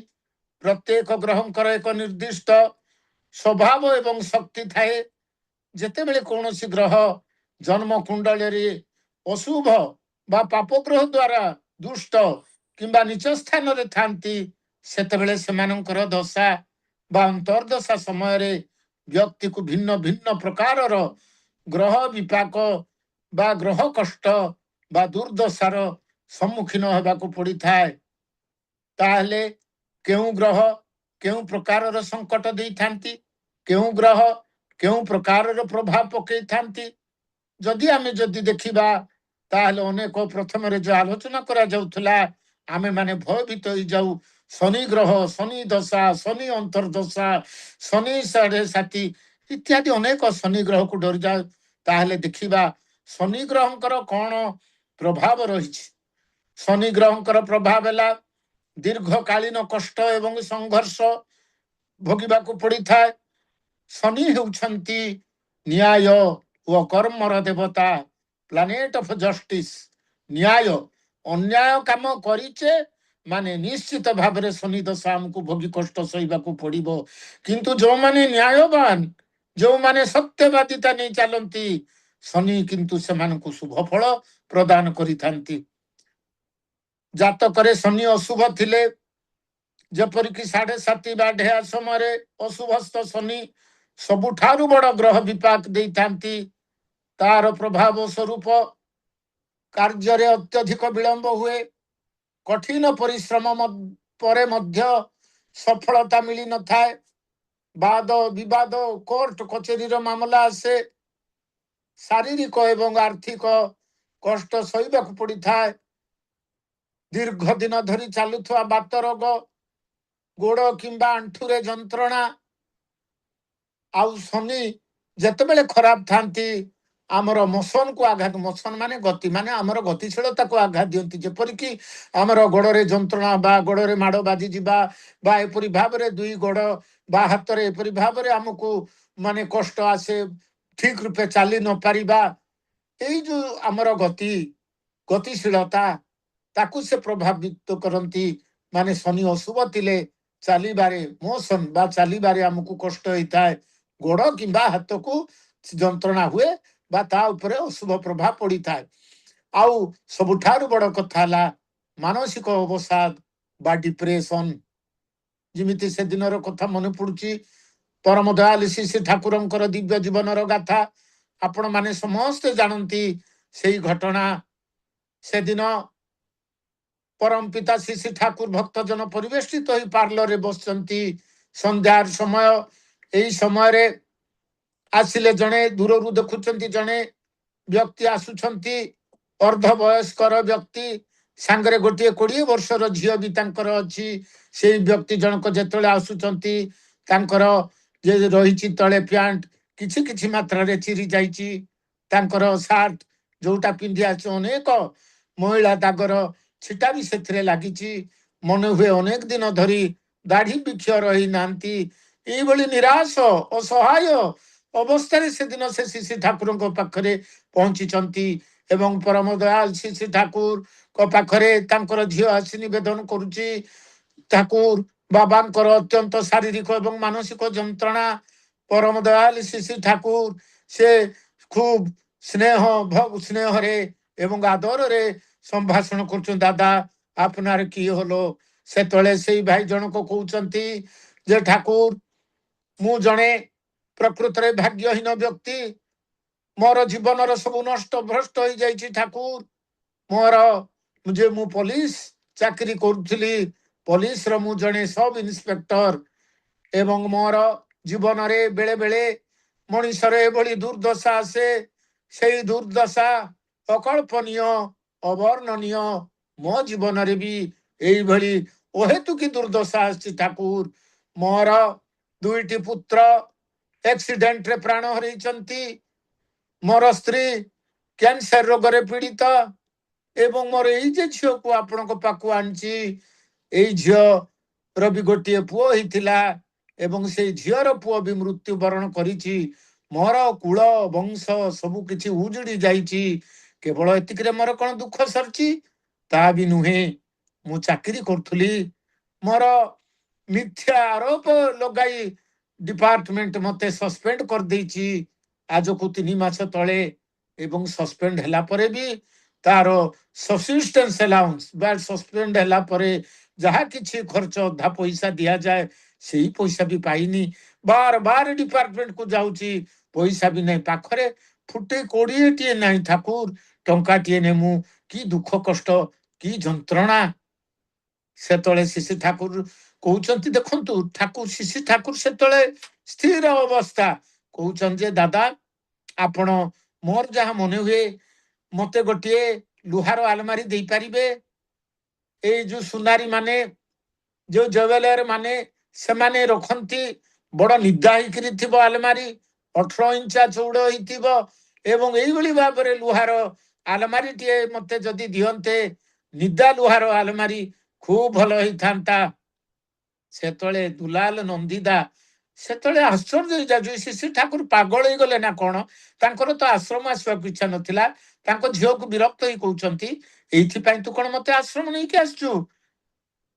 ପ୍ରତ୍ୟେକ ଗ୍ରହଙ୍କର ଏକ ନିର୍ଦ୍ଦିଷ୍ଟ ସ୍ୱଭାବ ଏବଂ ଶକ୍ତି ଥାଏ। ଯେତେବେଳେ କୌଣସି ଗ୍ରହ ଜନ୍ମ କୁଣ୍ଡଳୀରେ ଅଶୁଭ ବା ପାପ ଗ୍ରହ ଦ୍ୱାରା ଦୁଷ୍ଟ କିମ୍ବା ନିଚ ସ୍ଥାନରେ ଥାନ୍ତି, ସେତେବେଳେ ସେମାନଙ୍କର ଦଶା ବା ଅନ୍ତର୍ଦଶା ସମୟରେ ବ୍ୟକ୍ତିକୁ ଭିନ୍ନ ଭିନ୍ନ ପ୍ରକାରର ଗ୍ରହ ବିପାକ ବା ଗ୍ରହ କଷ୍ଟ ବା ଦୁର୍ଦଶାର ସମ୍ମୁଖୀନ ହେବାକୁ ପଡିଥାଏ। ତାହେଲେ କେଉଁ ଗ୍ରହ କେଉଁ ପ୍ରକାରର ସଙ୍କଟ ଦେଇଥାନ୍ତି, କେଉଁ ଗ୍ରହ କେଉଁ ପ୍ରକାରର ପ୍ରଭାବ ପକେଇଥାନ୍ତି, ଯଦି ଆମେ ଯଦି ଦେଖିବା ତାହେଲେ ଅନେକ ପ୍ରଥମରେ ଯୋଉ ଆଲୋଚନା କରାଯାଉଥିଲା ଆମେ ମାନେ ଭୟଭୀତ ହେଇଯାଉ ଶନି ଗ୍ରହ ଶନି ଦଶା ଶନି ଅନ୍ତର୍ଦଶା ଶନି ସାଢେ ସାଥୀ ଇତ୍ୟାଦି ଅନେକ ଶନି ଗ୍ରହକୁ ଡରିଯାଉ। ତାହେଲେ ଦେଖିବା ଶନି ଗ୍ରହଙ୍କର କଣ ପ୍ରଭାବ ରହିଛି। ଶନି ଗ୍ରହଙ୍କର ପ୍ରଭାବ ହେଲା ଦୀର୍ଘକାଳୀନ କଷ୍ଟ ଏବଂ ସଂଘର୍ଷ ଭୋଗିବାକୁ ପଡିଥାଏ। ଶନି ହେଉଛନ୍ତି ନ୍ୟାୟ ଓ କର୍ମର ଦେବତା, ପ୍ଲାନେଟ ଅଫ ଜଷ୍ଟିସ। ନ୍ୟାୟ ଅନ୍ୟାୟ କାମ କରିଛେ ମାନେ ନିଶ୍ଚିତ ଭାବରେ ଶନି ଦଶା ଆମକୁ ଭୋଗୀ କଷ୍ଟ ସହିବାକୁ ପଡିବ। କିନ୍ତୁ ଯୋଉମାନେ ନ୍ୟାୟବାନ ଯୋଉମାନେ ସତ୍ୟବାଦିତା ନେଇ ଚାଲନ୍ତି ଶନି କିନ୍ତୁ ସେମାନଙ୍କୁ ଶୁଭ ଫଳ ପ୍ରଦାନ କରିଥାନ୍ତି। ଜାତକରେ ଶନି ଅଶୁଭ ଥିଲେ ଯେପରିକି ସାଢେ ସାତି ବା ଢେଆ ସମୟରେ ଅଶୁଭସ୍ତ ଶନି ସବୁଠାରୁ ବଡ ଗ୍ରହ ବିପାକ ଦେଇଥାନ୍ତି। ତାର ପ୍ରଭାବ ସ୍ୱରୂପ କାର୍ଯ୍ୟରେ ଅତ୍ୟଧିକ ବିଳମ୍ବ ହୁଏ। କଠିନ ପରିଶ୍ରମ ପରେ ମଧ୍ୟ ସଫଳତା ମିଳିନଥାଏ। ବାଦ ବିବାଦ କୋର୍ଟ କଚେରୀର ମାମଲା ଆସେ। ଶାରୀରିକ ଏବଂ ଆର୍ଥିକ କଷ୍ଟ ସହିବାକୁ ପଡିଥାଏ। ଦୀର୍ଘ ଦିନ ଧରି ଚାଲୁଥିବା ବାତ ରୋଗ, ଗୋଡ କିମ୍ବା ଆଣ୍ଠୁରେ ଯନ୍ତ୍ରଣା। ଆଉ ଶନି ଯେତେବେଳେ ଖରାପ ଥାନ୍ତି ଆମର ମୋସନକୁ ଆଘାତ, ମୋସନ ମାନେ ଗତି ମାନେ ଆମର ଗତିଶୀଳତାକୁ ଆଘାତ ଦିଅନ୍ତି। ଯେପରିକି ଆମର ଗୋଡରେ ଯନ୍ତ୍ରଣା ବା ଗୋଡରେ ମାଡ ବାଜି ଯିବା ବା ଏପରି ଭାବରେ ଦୁଇ ଗୋଡ ବା ହାତରେ ଏପରି ଭାବରେ ଆମକୁ ମାନେ କଷ୍ଟ ଆସେ, ଠିକ ରୂପେ ଚାଲି ନ ପାରିବା। ଏଇ ଯୋଉ ଆମର ଗତିଶୀଳତା ତାକୁ ସେ ପ୍ରଭାବିତ କରନ୍ତି। ମାନେ ଶନି ଅଶୁଭ ଥିଲେ ଚାଲିବାରେ ମୋସନ ବା ଚାଲିବାରେ ଆମକୁ କଷ୍ଟ ହେଇଥାଏ। ଗୋଡ କିମ୍ବା ହାତକୁ ଯନ୍ତ୍ରଣା ହୁଏ ବା ତା ଉପରେ ଅଶୁଭ ପ୍ରଭାବ ପଡିଥାଏ। ଆଉ ସବୁଠାରୁ ବଡ କଥା ହେଲା ମାନସିକ ଅବସାଦ ବା ଡିପ୍ରେସନ। ଯେମିତି ସେଦିନର କଥା ମନେ ପଡୁଛି ପରମ ଦୟାଲ ଶ୍ରୀ ଠାକୁରଙ୍କର ଦିବ୍ୟ ଜୀବନର ଗାଥା ଆପଣ ମାନେ ସମସ୍ତେ ଜାଣନ୍ତି। ସେଇ ଘଟଣା ସେଦିନ ପରମ ପିତା ଶ୍ରୀ ଠାକୁର ଭକ୍ତଜନ ପରିବେଷ୍ଟିତ ହୋଇ ପାର୍ଲରରେ ବସିଛନ୍ତି ସନ୍ଧ୍ୟାର ସମୟ। ଏଇ ସମୟରେ ଆସିଲେ ଜଣେ, ଦୂରରୁ ଦେଖୁଛନ୍ତି ଜଣେ ବ୍ୟକ୍ତି ଆସୁଛନ୍ତି, ଅର୍ଦ୍ଧ ବୟସ୍କର ବ୍ୟକ୍ତି, ସାଙ୍ଗରେ ଗୋଟିଏ 20 ବର୍ଷର ଝିଅ ବି ତାଙ୍କର ଅଛି। ସେଇ ବ୍ୟକ୍ତି ଜଣକ ଯେତେବେଳେ ଆସୁଛନ୍ତି ତାଙ୍କର ଯେ ରହିଛି ତଳେ ପ୍ୟାଣ୍ଟ କିଛି କିଛି ମାତ୍ରାରେ ଚିରି ଯାଇଛି। ତାଙ୍କର ସାର୍ଟ ଯୋଉଟା ପିନ୍ଧି ଅଛି ଅନେକ ମହିଳା ଦାଗର ଛିଟା ବି ସେଥିରେ ଲାଗିଛି। ମନେ ହୁଏ ଅନେକ ଦିନ ଧରି ଦାଢି ବିକ୍ଷ ରହିନାହାନ୍ତି। ଏଇଭଳି ନିରାଶ ଅସହାୟ ଅବସ୍ଥାରେ ସେଦିନ ସେ ଶ୍ରୀ ଠାକୁରଙ୍କ ପାଖରେ ପହଞ୍ଚିଛନ୍ତି ଏବଂ ପରମ ଦୟାଲ ଶ୍ରୀ ଠାକୁରଙ୍କ ପାଖରେ ତାଙ୍କର ଝିଅ ଆସି ନିବେଦନ କରୁଛି। ଠାକୁର ବାବାଙ୍କର ଅତ୍ୟନ୍ତ ଶାରୀରିକ ଏବଂ ମାନସିକ ଯନ୍ତ୍ରଣା। ପରମ ଦୟାଲ ଶ୍ରୀ ଠାକୁର ସେ খুব স্নেহরে এবং আদରରେ সম্ভাষণ করছেন। দাদা আপনার কি হলো? সেতବେଳେ ସେଇ ଭାଇ ଜଣକ କହୁଛନ୍ତି ଯେ ଠାକୁର ମୁଁ ଜଣେ ପ୍ରକୃତରେ ଭାଗ୍ୟହୀନ ବ୍ୟକ୍ତି। ମୋର ଜୀବନର ସବୁ ନଷ୍ଟ ଭ୍ରଷ୍ଟ ହେଇଯାଇଛି ଠାକୁର। ମୋର ଯେ ମୁଁ ପୋଲିସ ଚାକିରି କରୁଥିଲି, ପୋଲିସର ମୁଁ ଜଣେ ସବ ଇନ୍ସପେକ୍ଟର ଏବଂ ମୋର ଜୀବନରେ ବେଳେ ବେଳେ ମଣିଷର ଏଭଳି ଦୁର୍ଦ୍ଦଶା ଆସେ। ସେଇ ଦୁର୍ଦ୍ଦଶା ଅକଳ୍ପନୀୟ ଅବର୍ଣ୍ଣନୀୟ। ମୋ ଜୀବନରେ ବି ଏଇଭଳି ଅହେତୁକି ଦୁର୍ଦ୍ଦଶା ଆସିଛି ଠାକୁର। ମୋର 2ଟି ପୁତ୍ର ଆକ୍ସିଡେଣ୍ଟରେ ପ୍ରାଣ ହରେଇଛନ୍ତି। ମୋର ସ୍ତ୍ରୀ କ୍ୟାନ୍ସର ରୋଗରେ ପୀଡ଼ିତ ଏବଂ ମୋର ଏଇ ଯେ ଝିଅକୁ ଆପଣଙ୍କ ପାଖକୁ ଆଣିଛି, ଏଇ ଝିଅର ବି ଗୋଟିଏ ପୁଅ ହେଇଥିଲା ଏବଂ ସେଇ ଝିଅର ପୁଅ ବି ମୃତ୍ୟୁବରଣ କରିଛି। ମୋର କୁଳ ବଂଶ ସବୁ କିଛି ଉଜୁଡି ଯାଇଛି। କେବଳ ଏତିକିରେ ମୋର କଣ ଦୁଃଖ ସରିଛି? ତା ବି ନୁହେଁ। ମୁଁ ଚାକିରି କରୁଥିଲି, ମୋର ମିଥ୍ୟା ଆରୋପ ଲଗାଇ ଡିପାର୍ଟମେଣ୍ଟ ମତେ ସସ୍ପେଣ୍ଡ କରିଦେଇଛି ଆଜକୁ 3 ମାସ ତଳେ। ଏବଂ ସସ୍ପେଣ୍ଡ ହେଲା ପରେ ବି ତାର ସବସିଷ୍ଟେନ୍ସ ଆଲାଉନ୍ସ ବା ସସ୍ପେଣ୍ଡ ହେଲା ପରେ ଯାହା କିଛି ଖର୍ଚ୍ଚ ଅଧା ପଇସା ଦିଆଯାଏ ସେଇ ପଇସା ବି ପାଇନି। ବାର ବାର ଡିପାର୍ଟମେଣ୍ଟକୁ ଯାଉଛି, ପଇସା ବି ନାହିଁ ପାଖରେ। ଫୁଟେ 20ଟିଏ ନାହିଁ ଠାକୁର, ଟଙ୍କାଟିଏ ନେମୁ। କି ଦୁଃଖ କଷ୍ଟ କି ଯନ୍ତ୍ରଣା। ସେତେବେଳେ ଶିଶି ଠାକୁର କହୁଛନ୍ତି, ଦେଖନ୍ତୁ ଠାକୁର ଶିଶି ଠାକୁର ସେତେବେଳେ ସ୍ଥିର ଅବସ୍ଥା କହୁଛନ୍ତି ଯେ ଦାଦା ଆପଣ मोर जहाँ मन हुए मते गोटे लुहार आलमारी दे पारिबे ए जो सुनारी माने जो ज्वेलर माने से माने रखती बड़ निदा हो आलमारी 18 इंचा चौड़ हो एवं यही भाव में लुहार आलमारी टे मत जदि दियंते निदा लुहार आलमारी खूब भल होता से दुलाल नंदीदा से आश्चर्य जाऊँ श्री ठाकुर पागल हो गले ना कौन तांकर तो आश्रम आसवाक इच्छा नथिला तांको झील को विरक्त ही कहते ये तू कौन मत आश्रम नहीं कि आसचु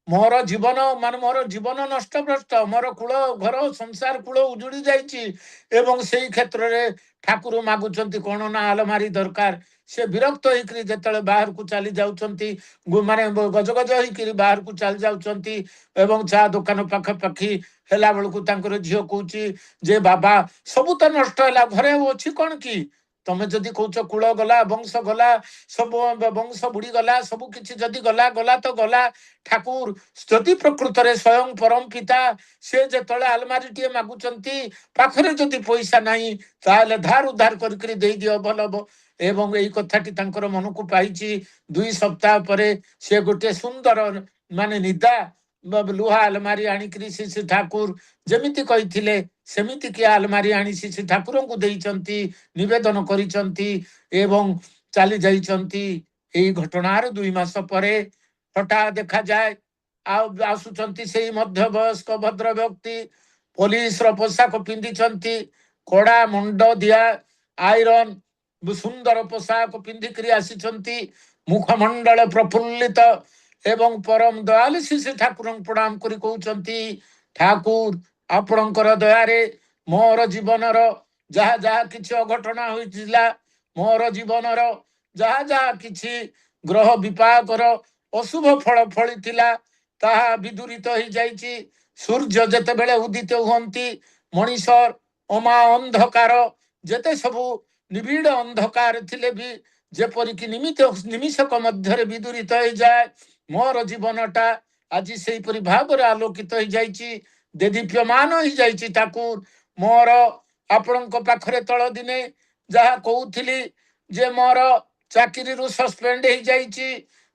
मोर जीवन मान मोर जीवन नष्ट भ्रष्ट मोर कूल घर संसार कूल उजुड़ी जाइए से क्षेत्र में ठाकुर मागुंट कौन ना आलमारी दरकार से विरक्त होकर जो बाहर को चली जाऊँगी माने गज गज होकर बाहर को चली जाऊँगी चा दुकान पाखापाखि है बेलू झील कौची जे बाबा सबू तो नष्ट है घरे अच्छी कौन कि तमें जदि कौच कूल गला वंश गला सब वंश बुड़ी गला सब किसी जदि गला गला तो गला ठाकुर जदि प्रकृत रे स्वयं परम पिता से जो आलमारी टे मागुंट पाखरे जदि पैसा नहीं ताले धार उधार कर दियो भल एवं यही कथाटी मन को पाई 2 सप्ताह पर से गोटे सुंदर माने निदा लुहा आलमारी आनिकरी श्री ठाकुर जमिति कही सेमिति कि आलमारी आनी श्री ठाकुर को देइचंती निवेदन करिचंती एवं चली जाइचंती एई घटनार 2 मास परे हठा देखा जाए आसुचंती से मध्य वयस्क भद्र व्यक्ति पुलिस रो पोशाक पिंधिचंती कड़ा मुंड दिया आयरन सुंदर पोशाक पिंधिकरी आसीचंती मुखमंडल प्रफुल्लित एवं परम दयालु श्री ठाकुर प्रणाम करी कहउचंती ठाकुर आपणकर दयारे मोर जीवनर जहा जहा किछि अघटना होइतिला मोर जीवनर जहा जहा किछि ग्रह विपाकर अशुभ फल फलिथिला ताहा विदूरित हो जाइछि सूर्य जेते बेले उदित हुअंती मनीषर अमा अंधकार जेते सबु निबिड़ अंधकार थिले भी जेपरिक निमिषक मध्य विदूरित हो जाए मोर जीवनटा आज से भाव में आलोकित हो जाइछि देदीप्यमान हो जाइछि ठाकुर मोर आपण पाखरे तल दिने जहा कहूली जे मोर चाकरी रु सस्पेंड हो जाइछि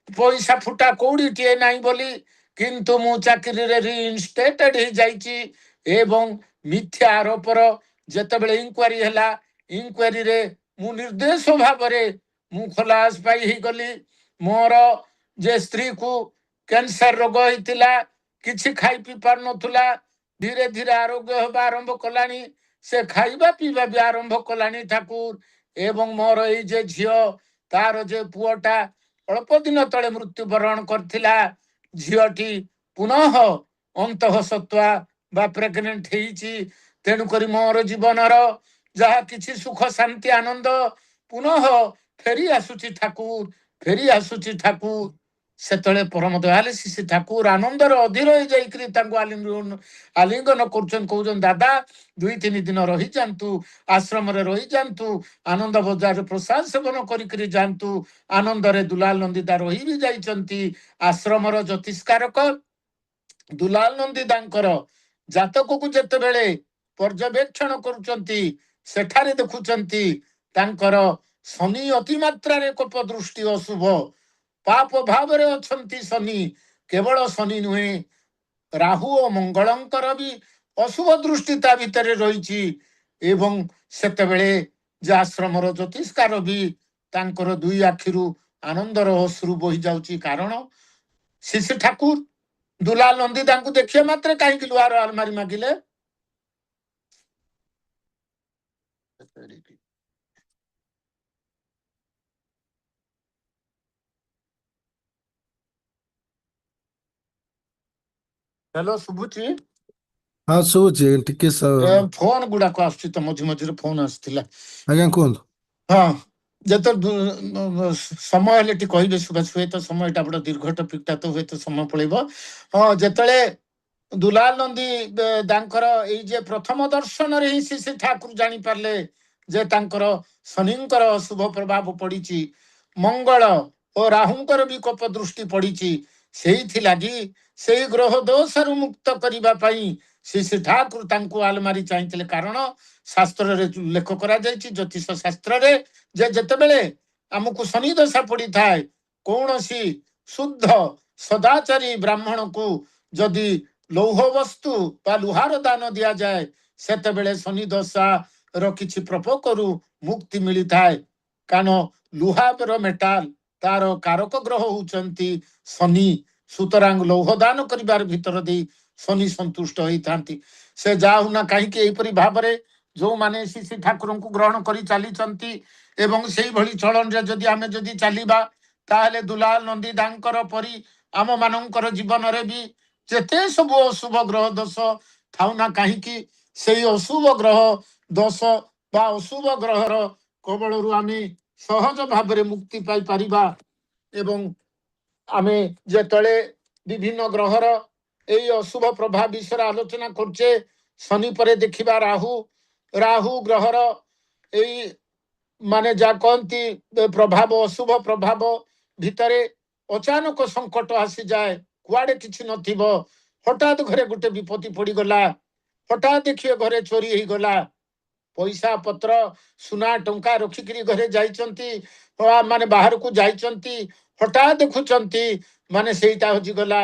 पैसा फुटा कौड़ी टे नहीं बोली किंतु मु चाकरी रे रिइंस्टेटेड हो जाइछि एवं मिथ्या आरोपर जेते बेले इंक्वारी हैला इंक्वारी रे मु निर्देश भाव में मु खलास पाई ही गली मोर जे स्त्री को कैंसर रोग होइतिला किछि खाई पी पार नथुला धीरे धीरे आरोग्य होबा आरंभ कलानी से खाइबा पीबा भी आरंभ कलानी ठाकुर एवं मोर ए जे झियो तार जे पुओटा अल्प दिन तले मृत्युवरण करथिला झियोटी पुनः अंतः सत्वा बा प्रेग्नेंट हेइची तेणु करी मोर जीवनर जहा किछि सुख शांति आनंद पुनः फेरी आसुची ठाकुर फेरी आसुची ठाकुर सेतले परम दयालु श्री ठाकुर आनंदर अधीर हो जाइकरी तांको आलिंगन करछन कहउछन दादा 2-3 दिन रही जांतु आश्रम रे रही जांतु आनंद बजार प्रसाद सेवन करी जांतु आनंद रे दुलाल नंदीदा रही भी जाइचंती आश्रम रो ज्योतिष्कारक दुलाल नंदीदांकर जातक को जेते बेले पर्यवेक्षण करूचंती सेठारे देखुचंती तांकर शनि अति मात्रा रे कोप दृष्टि अशुभ पाप भाव रे अछंती शनि केवल शनि नुहे राहु और मंगलंकर भी अशुभ दृष्टि ता भितर रही एवं सेते बेले जे आश्रम ज्योतिष्कार भी तांकर 2 आखिरु आनंदर अश्रु बही जाउची कारण श्री ठाकुर दुलाल नंदीदा को देखिए मात्र कहीं लुहार आलमारी मागिले हेलो शुभुची हाँ शुभुची टिके फोन गुड़ाक आसुची तो मझी मझी फोन आसथिला आज्ञा कहूँ हाँ जत समय हेले टी कहिबे सुभाष हुए तो समयटा बड़ दीर्घ टपिकटा तो हुए तो समय पड़ेब हाँ जेतले दुलाल नंदी दांकर एई जे प्रथम दर्शन रे ही श्री ठाकुर जानी पारले जे तांकर शनिंकर शुभ प्रभाव पड़ीची मंगल और राहुंकर भी कोप दृष्टि पड़ीची सेही थी लागी सेही ग्रह दोष रु मुक्त करिबा पई ଶ୍ରୀ ଶ୍ରୀ ଠାକୁର ତାଙ୍କୁ ଆଲମାରି ଚାହିଁଥିଲେ, କାରଣ ଶାସ୍ତ୍ରରେ ଉଲ୍ଲେଖ କରାଯାଇଛି ଜ୍ୟୋତିଷ ଶାସ୍ତ୍ରରେ ଯେ ଯେତେବେଳେ ଆମକୁ ଶନି ଦଶା ପଡିଥାଏ, କୌଣସି ଶୁଦ୍ଧ ସଦାଚାରୀ ବ୍ରାହ୍ମଣକୁ ଯଦି ଲୌହ ବସ୍ତୁ ବା ଲୁହାର ଦାନ ଦିଆଯାଏ, ସେତେବେଳେ ଶନି ଦଶାର କିଛି ପ୍ରକୋପରୁ ମୁକ୍ତି ମିଳିଥାଏ। କାରଣ ଲୁହାର ମେଟାଲ ତାର କାରକ ଗ୍ରହ ହଉଛନ୍ତି ଶନି, ସୁତରାଂ ଲୌହ ଦାନ କରିବାର ଭିତର ଦେଇ ଶନି ସନ୍ତୁଷ୍ଟ ହେଇଥାନ୍ତି। ସେ ଯାହା ହଉନା କାହିଁକି ଏହିପରି ଭାବରେ ଯୋଉମାନେ ଶ୍ରୀ ଠାକୁରଙ୍କୁ ଗ୍ରହଣ କରି ଚାଲିଛନ୍ତି ଏବଂ ସେଇଭଳି ଚଳନରେ ଯଦି ଆମେ ଯଦି ଚାଲିବା, ତାହେଲେ ଦୁଲାଲ ନନ୍ଦୀ ଦାଙ୍କର ପରି ଆମ ମାନଙ୍କର ଜୀବନରେ ବି ଯେତେ ସବୁ ଅଶୁଭ ଗ୍ରହ ଦୋଷ ଥାଉ ନା କାହିଁକି, ସେଇ ଅଶୁଭ ଗ୍ରହ ଦୋଷ ବା ଅଶୁଭ ଗ୍ରହର କବଳରୁ ଆମେ ସହଜ ଭାବରେ ମୁକ୍ତି ପାଇପାରିବା। ଏବଂ ଆମେ ଯେତେବେଳେ ବିଭିନ୍ନ ଗ୍ରହର ଏଇ ଅଶୁଭ ପ୍ରଭାବ ବିଷୟରେ ଆଲୋଚନା କରୁଛେ, ଶନି ପରେ ଦେଖିବା ରାହୁ। ରାହୁ ଗ୍ରହର ଏଇ ମାନେ ଯାହା କହନ୍ତି ପ୍ରଭାବ, ଅଶୁଭ ପ୍ରଭାବ ଭିତରେ ଅଚାନକ ସଙ୍କଟ ଆସିଯାଏ, କୁଆଡେ କିଛି ନଥିବ, ହଠାତ୍ ଘରେ ଗୋଟେ ବିପତ୍ତି ପଡିଗଲା, ହଠାତ୍ ଦେଖିବେ ଘରେ ଚୋରି ହେଇଗଲା, ପଇସା ପତ୍ର ସୁନା ଟଙ୍କା ରଖିକିରି ଘରେ ଯାଇଛନ୍ତି, ମାନେ ବାହାରକୁ ଯାଇଛନ୍ତି, ହଠାତ୍ ଦେଖୁଛନ୍ତି ମାନେ ସେଇଟା ହଜିଗଲା।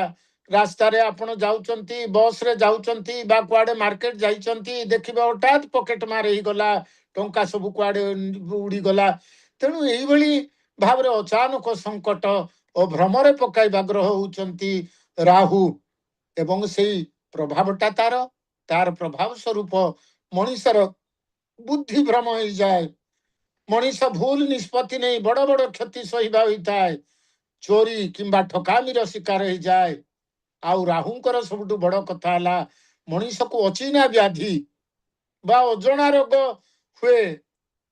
ରାସ୍ତାରେ ଆପଣ ଯାଉଛନ୍ତି, ବସରେ ଯାଉଛନ୍ତି ବା କୁଆଡେ ମାର୍କେଟ ଯାଇଛନ୍ତି, ଦେଖିବେ ହଠାତ୍ ପକେଟ ମାର ହେଇଗଲା, ଟଙ୍କା ସବୁ କୁଆଡେ ଉଡିଗଲା। ତେଣୁ ଏଇଭଳି ଭାବରେ ଅଚାନକ ସଙ୍କଟ ଓ ଭ୍ରମରେ ପକାଇବା ଗ୍ରହ ହଉଛନ୍ତି ରାହୁ। ଏବଂ ସେଇ ପ୍ରଭାବଟା ତାର ପ୍ରଭାବ ସ୍ୱରୂପ ମଣିଷର ବୁଦ୍ଧି ଭ୍ରମ ହେଇଯାଏ, ମଣିଷ ଭୁଲ ନିଷ୍ପତ୍ତି ନେଇ ବଡ ବଡ କ୍ଷତି ସହିବା ହୋଇଥାଏ, ଚୋରି କିମ୍ବା ଠକାମିର ଶିକାର ହେଇଯାଏ। ଆଉ ରାହୁଙ୍କର ସବୁଠୁ ବଡ କଥା ହେଲା ମଣିଷକୁ ଅଚିହ୍ନା ବ୍ୟାଧି ବା ଅଜଣା ରୋଗ ହୁଏ,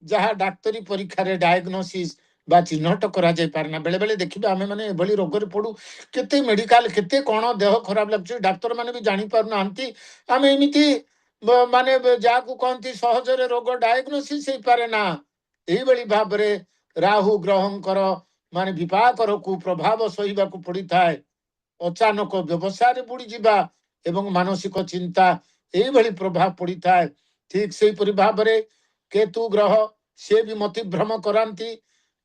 ଯାହା ଡାକ୍ତରୀ ପରୀକ୍ଷାରେ ଡାୟଗ୍ନୋସିସ୍ ବା ଚିହ୍ନଟ କରାଯାଇ ପାରେ ନା। ବେଳେ ବେଳେ ଦେଖିବେ ଆମେ ମାନେ ଏଭଳି ରୋଗରେ ପଡୁ, କେତେ ମେଡିକାଲ, କେତେ କଣ ଦେହ ଖରାପ ଲାଗୁଛି, ଡାକ୍ତର ମାନେ ବି ଜାଣିପାରୁନାହାନ୍ତି। ଆମେ ଏମିତି ମାନେ ଯାହାକୁ କହନ୍ତି ସହଜରେ ରୋଗ ଡାୟଗ୍ନୋସିସ୍ ହେଇପାରେ ନା। ଏଇଭଳି ଭାବରେ ରାହୁ ଗ୍ରହଙ୍କର ମାନେ ବିପାକର କୁପ୍ରଭାବ ସହିବାକୁ ପଡିଥାଏ। ଅଚାନକ ବ୍ୟବସାୟରେ ବୁଡିଯିବା ଏବଂ ମାନସିକ ଚିନ୍ତା, ଏଇଭଳି ପ୍ରଭାବ ପଡିଥାଏ। ଠିକ ସେଇପରି ଭାବରେ କେତୁ ଗ୍ରହ, ସେ ବି ମତିଭ୍ରମ କରାନ୍ତି,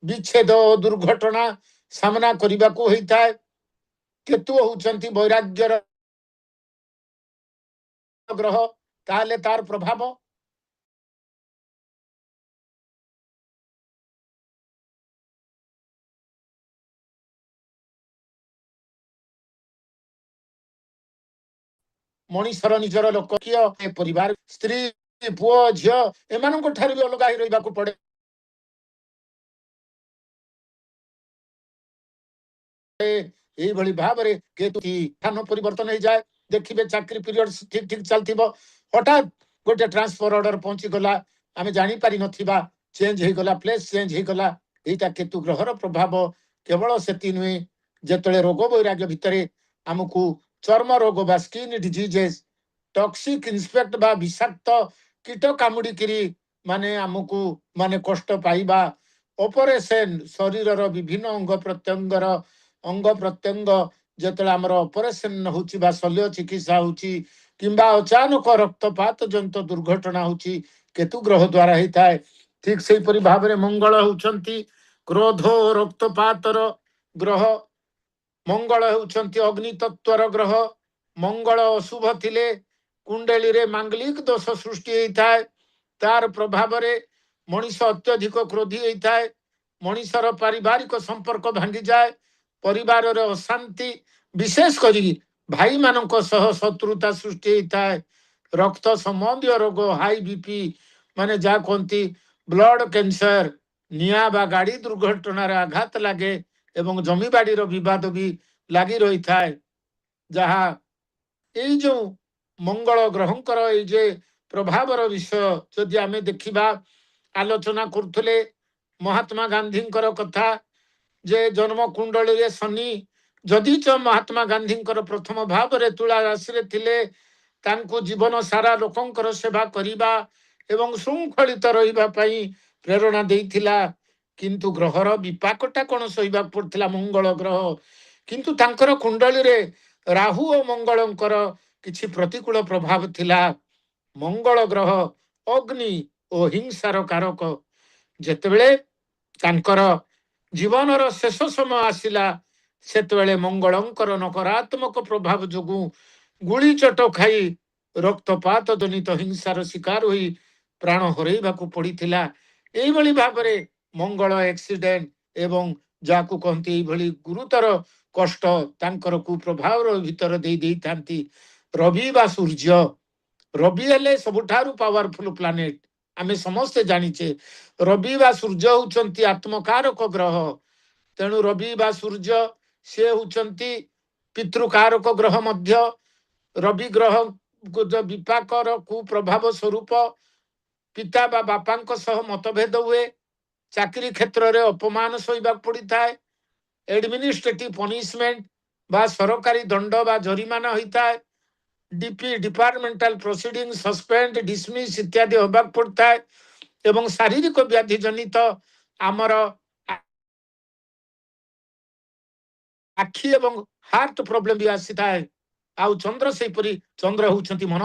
ବିଚ୍ଛେଦ ଓ ଦୁର୍ଘଟଣା ସାମ୍ନା କରିବାକୁ ହେଇଥାଏ। କେତୁ ହଉଛନ୍ତି ବୈରାଗ୍ୟର ଗ୍ରହ, ତାହେଲେ ତାର ପ୍ରଭାବ ମଣିଷର ନିଜର ଲୋକ କିଏ, ପରିବାର, ସ୍ତ୍ରୀ, ପୁଅ, ଝିଅ ଏମାନଙ୍କ ଠାରୁ ବି ଅଲଗା ହେଇ ରହିବାକୁ ପଡେ। এইଭଳି ଭାବରେ କେତୁ ସ୍ଥାନ ପରିବର୍ତ୍ତନ ହେଇଯାଏ। ଦେଖିବେ ଚାକିରି ପିରିୟଡ ଠିକ ଠିକ ଚାଲିଥିବ, ହଠାତ୍ ଗୋଟେ ଟ୍ରାନ୍ସଫର ଅର୍ଡର ପହଞ୍ଚିଗଲା, ଆମେ ଜାଣିପାରି ନଥିବା, ଚେଞ୍ଜ ହେଇଗଲା, ପ୍ଲେସ ଚେଞ୍ଜ ହେଇଗଲା। ଏଇଟା କେତୁ ଗ୍ରହର ପ୍ରଭାବ। କେବଳ ସେତି ନୁହେଁ, ଯେତେବେଳେ ରୋଗ ବୈରାଗ୍ୟ ଭିତରେ ଆମକୁ ଚର୍ମ ରୋଗ ବା ସ୍କିନ୍ ଡିଜିଜେସ୍, ଟକ୍ସିକ ଇନ୍ସପେକ୍ଟ ବା ବିଷାକ୍ତ କୀଟ କାମୁଡିକିରି ମାନେ ଆମକୁ ମାନେ କଷ୍ଟ ପାଇବା, ଅପରେସନ ଶରୀରର ବିଭିନ୍ନ ଅଙ୍ଗ ପ୍ରତ୍ୟଙ୍ଗ ଯେତେବେଳେ ଆମର ଅପରେସନ ହଉଛି ବା ଶଲ୍ୟ ଚିକିତ୍ସା ହଉଛି କିମ୍ବା ଅଚାନକ ରକ୍ତପାତ ଜନିତ ଦୁର୍ଘଟଣା ହଉଛି, କେତୁ ଗ୍ରହ ଦ୍ଵାରା ହେଇଥାଏ। ଠିକ ସେଇପରି ଭାବରେ ମଙ୍ଗଳ ହଉଛନ୍ତି କ୍ରୋଧ ଓ ରକ୍ତପାତର ଗ୍ରହ। ମଙ୍ଗଳ ହେଉଛନ୍ତି ଅଗ୍ନି ତତ୍ଵର ଗ୍ରହ। ମଙ୍ଗଳ ଅଶୁଭ ଥିଲେ କୁଣ୍ଡଳୀରେ ମାଙ୍ଗଲିକ ଦୋଷ ସୃଷ୍ଟି ହେଇଥାଏ। ତାର ପ୍ରଭାବରେ ମଣିଷ ଅତ୍ୟଧିକ କ୍ରୋଧୀ ହେଇଥାଏ, ମଣିଷର ପାରିବାରିକ ସମ୍ପର୍କ ଭାଙ୍ଗିଯାଏ, ପରିବାରରେ ଅଶାନ୍ତି, ବିଶେଷ କରି ଭାଇମାନଙ୍କ ସହ ଶତ୍ରୁତା ସୃଷ୍ଟି ହେଇଥାଏ। ରକ୍ତ ସମ୍ବନ୍ଧୀୟ ରୋଗ, ହାଇ ବିପି, ମାନେ ଯାହା କହନ୍ତି ବ୍ଲଡ କ୍ୟାନ୍ସର, ନିଆଁ ବା ଗାଡି ଦୁର୍ଘଟଣାରେ ଆଘାତ ଲାଗେ ଏବଂ ଜମିବାଡିର ବିବାଦ ବି ଲାଗି ରହିଥାଏ। ଯାହା ଏଇ ଯୋଉ ମଙ୍ଗଳ ଗ୍ରହଙ୍କର ଏଇ ଯେ ପ୍ରଭାବର ବିଷୟ ଯଦି ଆମେ ଦେଖିବା, ଆଲୋଚନା କରୁଥିଲେ ମହାତ୍ମା ଗାନ୍ଧୀଙ୍କର କଥା, ଯେ ଜନ୍ମ କୁଣ୍ଡଳୀରେ ଶନି ଯଦିଚ ମହାତ୍ମା ଗାନ୍ଧୀଙ୍କର ପ୍ରଥମ ଭାବରେ ତୁଳା ରାଶିରେ ଥିଲେ, ତାଙ୍କୁ ଜୀବନ ସାରା ଲୋକଙ୍କର ସେବା କରିବା ଏବଂ ଶୃଙ୍ଖଳିତ ରହିବା ପାଇଁ ପ୍ରେରଣା ଦେଇଥିଲା। କିନ୍ତୁ ଗ୍ରହର ବିପାକଟା କଣ ସହିବାକୁ ପଡିଥିଲା, ମଙ୍ଗଳ ଗ୍ରହ। କିନ୍ତୁ ତାଙ୍କର କୁଣ୍ଡଳୀରେ ରାହୁ ଓ ମଙ୍ଗଳଙ୍କର କିଛି ପ୍ରତିକୂଳ ପ୍ରଭାବ ଥିଲା। ମଙ୍ଗଳ ଗ୍ରହ ଅଗ୍ନି ଓ ହିଂସାର କାରକ। ଯେତେବେଳେ ତାଙ୍କର ଜୀବନର ଶେଷ ସମୟ ଆସିଲା, ସେତେବେଳେ ମଙ୍ଗଳଙ୍କର ନକାରାତ୍ମକ ପ୍ରଭାବ ଯୋଗୁଁ ଗୁଳି ଚଟ ଖାଇ ରକ୍ତପାତ ଜନିତ ହିଂସାର ଶିକାର ହୋଇ ପ୍ରାଣ ହରାଇବାକୁ ପଡ଼ିଥିଲା। ଏଇଭଳି ଭାବରେ ମଙ୍ଗଳ ଆକ୍ସିଡେଣ୍ଟ ଏବଂ ଯାହାକୁ କହନ୍ତି ଏଇଭଳି ଗୁରୁତର କଷ୍ଟ ତାଙ୍କର କୁପ୍ରଭାବର ଭିତରେ ଦେଇଥାନ୍ତି। ରବି ବା ସୂର୍ଯ୍ୟ, ରବି ହେଲେ ସବୁଠାରୁ ପାୱାରଫୁଲ ପ୍ଲାନେଟ। ଆମେ ସମସ୍ତେ ଜାଣିଛେ ରବି ବା ସୂର୍ଯ୍ୟ ହେଉଛନ୍ତି ଆତ୍ମକାରକ ଗ୍ରହ। ତେଣୁ ରବି ବା ସୂର୍ଯ୍ୟ ସେ ହେଉଛନ୍ତି ପିତୃକାରକ ଗ୍ରହ ମଧ୍ୟ। ରବି ଗ୍ରହ ବିପାକର କୁପ୍ରଭାବ ସ୍ୱରୂପ ପିତା ବା ବାପାଙ୍କ ସହ ମତଭେଦ ହୁଏ, ଚାକିରି କ୍ଷେତ୍ରରେ ଅପମାନ ସହିବାକୁ ପଡ଼ିଥାଏ, ଆଡମିନିଷ୍ଟ୍ରେଟିଭ ପନିଶମେଣ୍ଟ ବା ସରକାରୀ ଦଣ୍ଡ ବା ଜରିମାନା ହୋଇଥାଏ, ଡିପାର୍ଟମେଣ୍ଟାଲ ପ୍ରୋସିଡିଂ ସସ୍ପେଣ୍ଡ ଡିସମିସ୍ ଇତ୍ୟାଦି ହେବାକୁ ପଡ଼ିଥାଏ ଏବଂ ଶାରୀରିକ ବ୍ୟାଧି ଜନିତ ଆମର ଆଖି ଏବଂ ହାର୍ଟ ପ୍ରୋବ୍ଲେମ ବି ଆସିଥାଏ। ଆଉ ଚନ୍ଦ୍ର ସେହିପରି, ଚନ୍ଦ୍ର ହେଉଛନ୍ତି ମନ।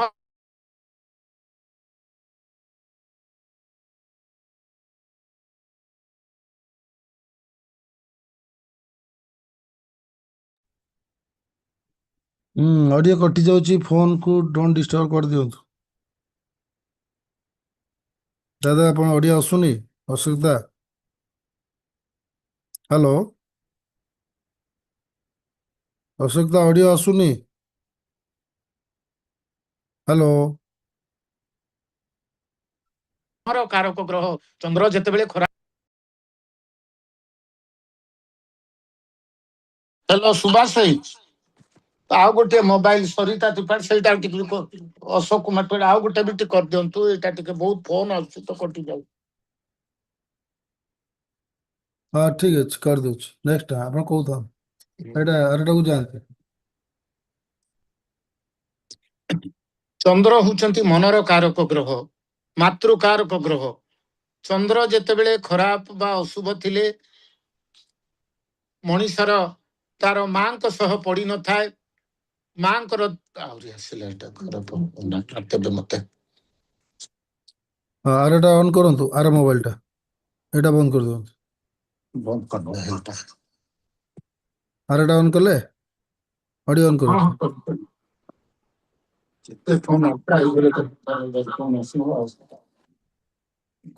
ଅଡ଼ିଓ କଟି ଯାଉଛି, ଫୋନକୁ ଡୋଣ୍ଟ ଡିଷ୍ଟର୍ବ କରିଦିଅନ୍ତୁ। ଦାଦା ଆପଣ ଅଡ଼ିଓ ଆସୁନି, ଅସୁବିଧା। ହ୍ୟାଲୋ, ଅସୁବିଧା, ଅଡ଼ିଓ ଆସୁନି। ହ୍ୟାଲୋ, କାରକ ଗ୍ରହ ଚନ୍ଦ୍ର ଯେତେବେଳେ ଖରାପ। ହ୍ୟାଲୋ ସୁବାସ ଭାଇ, ଆଉ ଗୋଟେ ମୋବାଇଲ ସରିତା ତ୍ରିପାଠୀ ସେଇଟା ଟିକେ ଅଶୋକ କୁମାର ପେଡ ଆଉ ଗୋଟେ ବି ଟିକେ କରିଦିଅନ୍ତୁ। ଏଇଟା ଟିକେ ବହୁତ ଫୋନ ଆସୁଛି ତ କଟି ଯାଉ। ହଁ ଠିକ୍ ଅଛି, କରିଦେଉଛି। ନେକ୍ସଟ ଆପଣ କହୁଥାନ୍ତୁ, ଏଇଟା ଆରଟାକୁ ଯାଆନ୍ତୁ। ଚନ୍ଦ୍ର ହେଉଛନ୍ତି ମନର କାରକ ଗ୍ରହ, ମାତୃକାରକ ଗ୍ରହ। ଚନ୍ଦ୍ର ଯେତେବେଳେ ଖରାପ ବା ଅଶୁଭ ଥିଲେ ମଣିଷର ତାର ମାଙ୍କ ସହ ପଡ଼ିନଥାଏ। ମାଙ୍କର ଆହୁରି ଆସିଲା ଏଇଟା ଖରାପ ତେବେ ମତେ ହଁ ଆରଟା ଅନ୍ କରନ୍ତୁ, ଆର ମୋବାଇଲଟା, ଏଇଟା ବନ୍ଦ କରିଦିଅନ୍ତୁ। ବନ୍ଦ କରିଦେବା ଏଇଟା। ଆରଟା ଅନ୍ କଲେ, ଅଡ଼ିଓ ଅନ୍ କରନ୍ତୁ। ଯେତେ ଫୋନ ଆସିବ ଆଉ।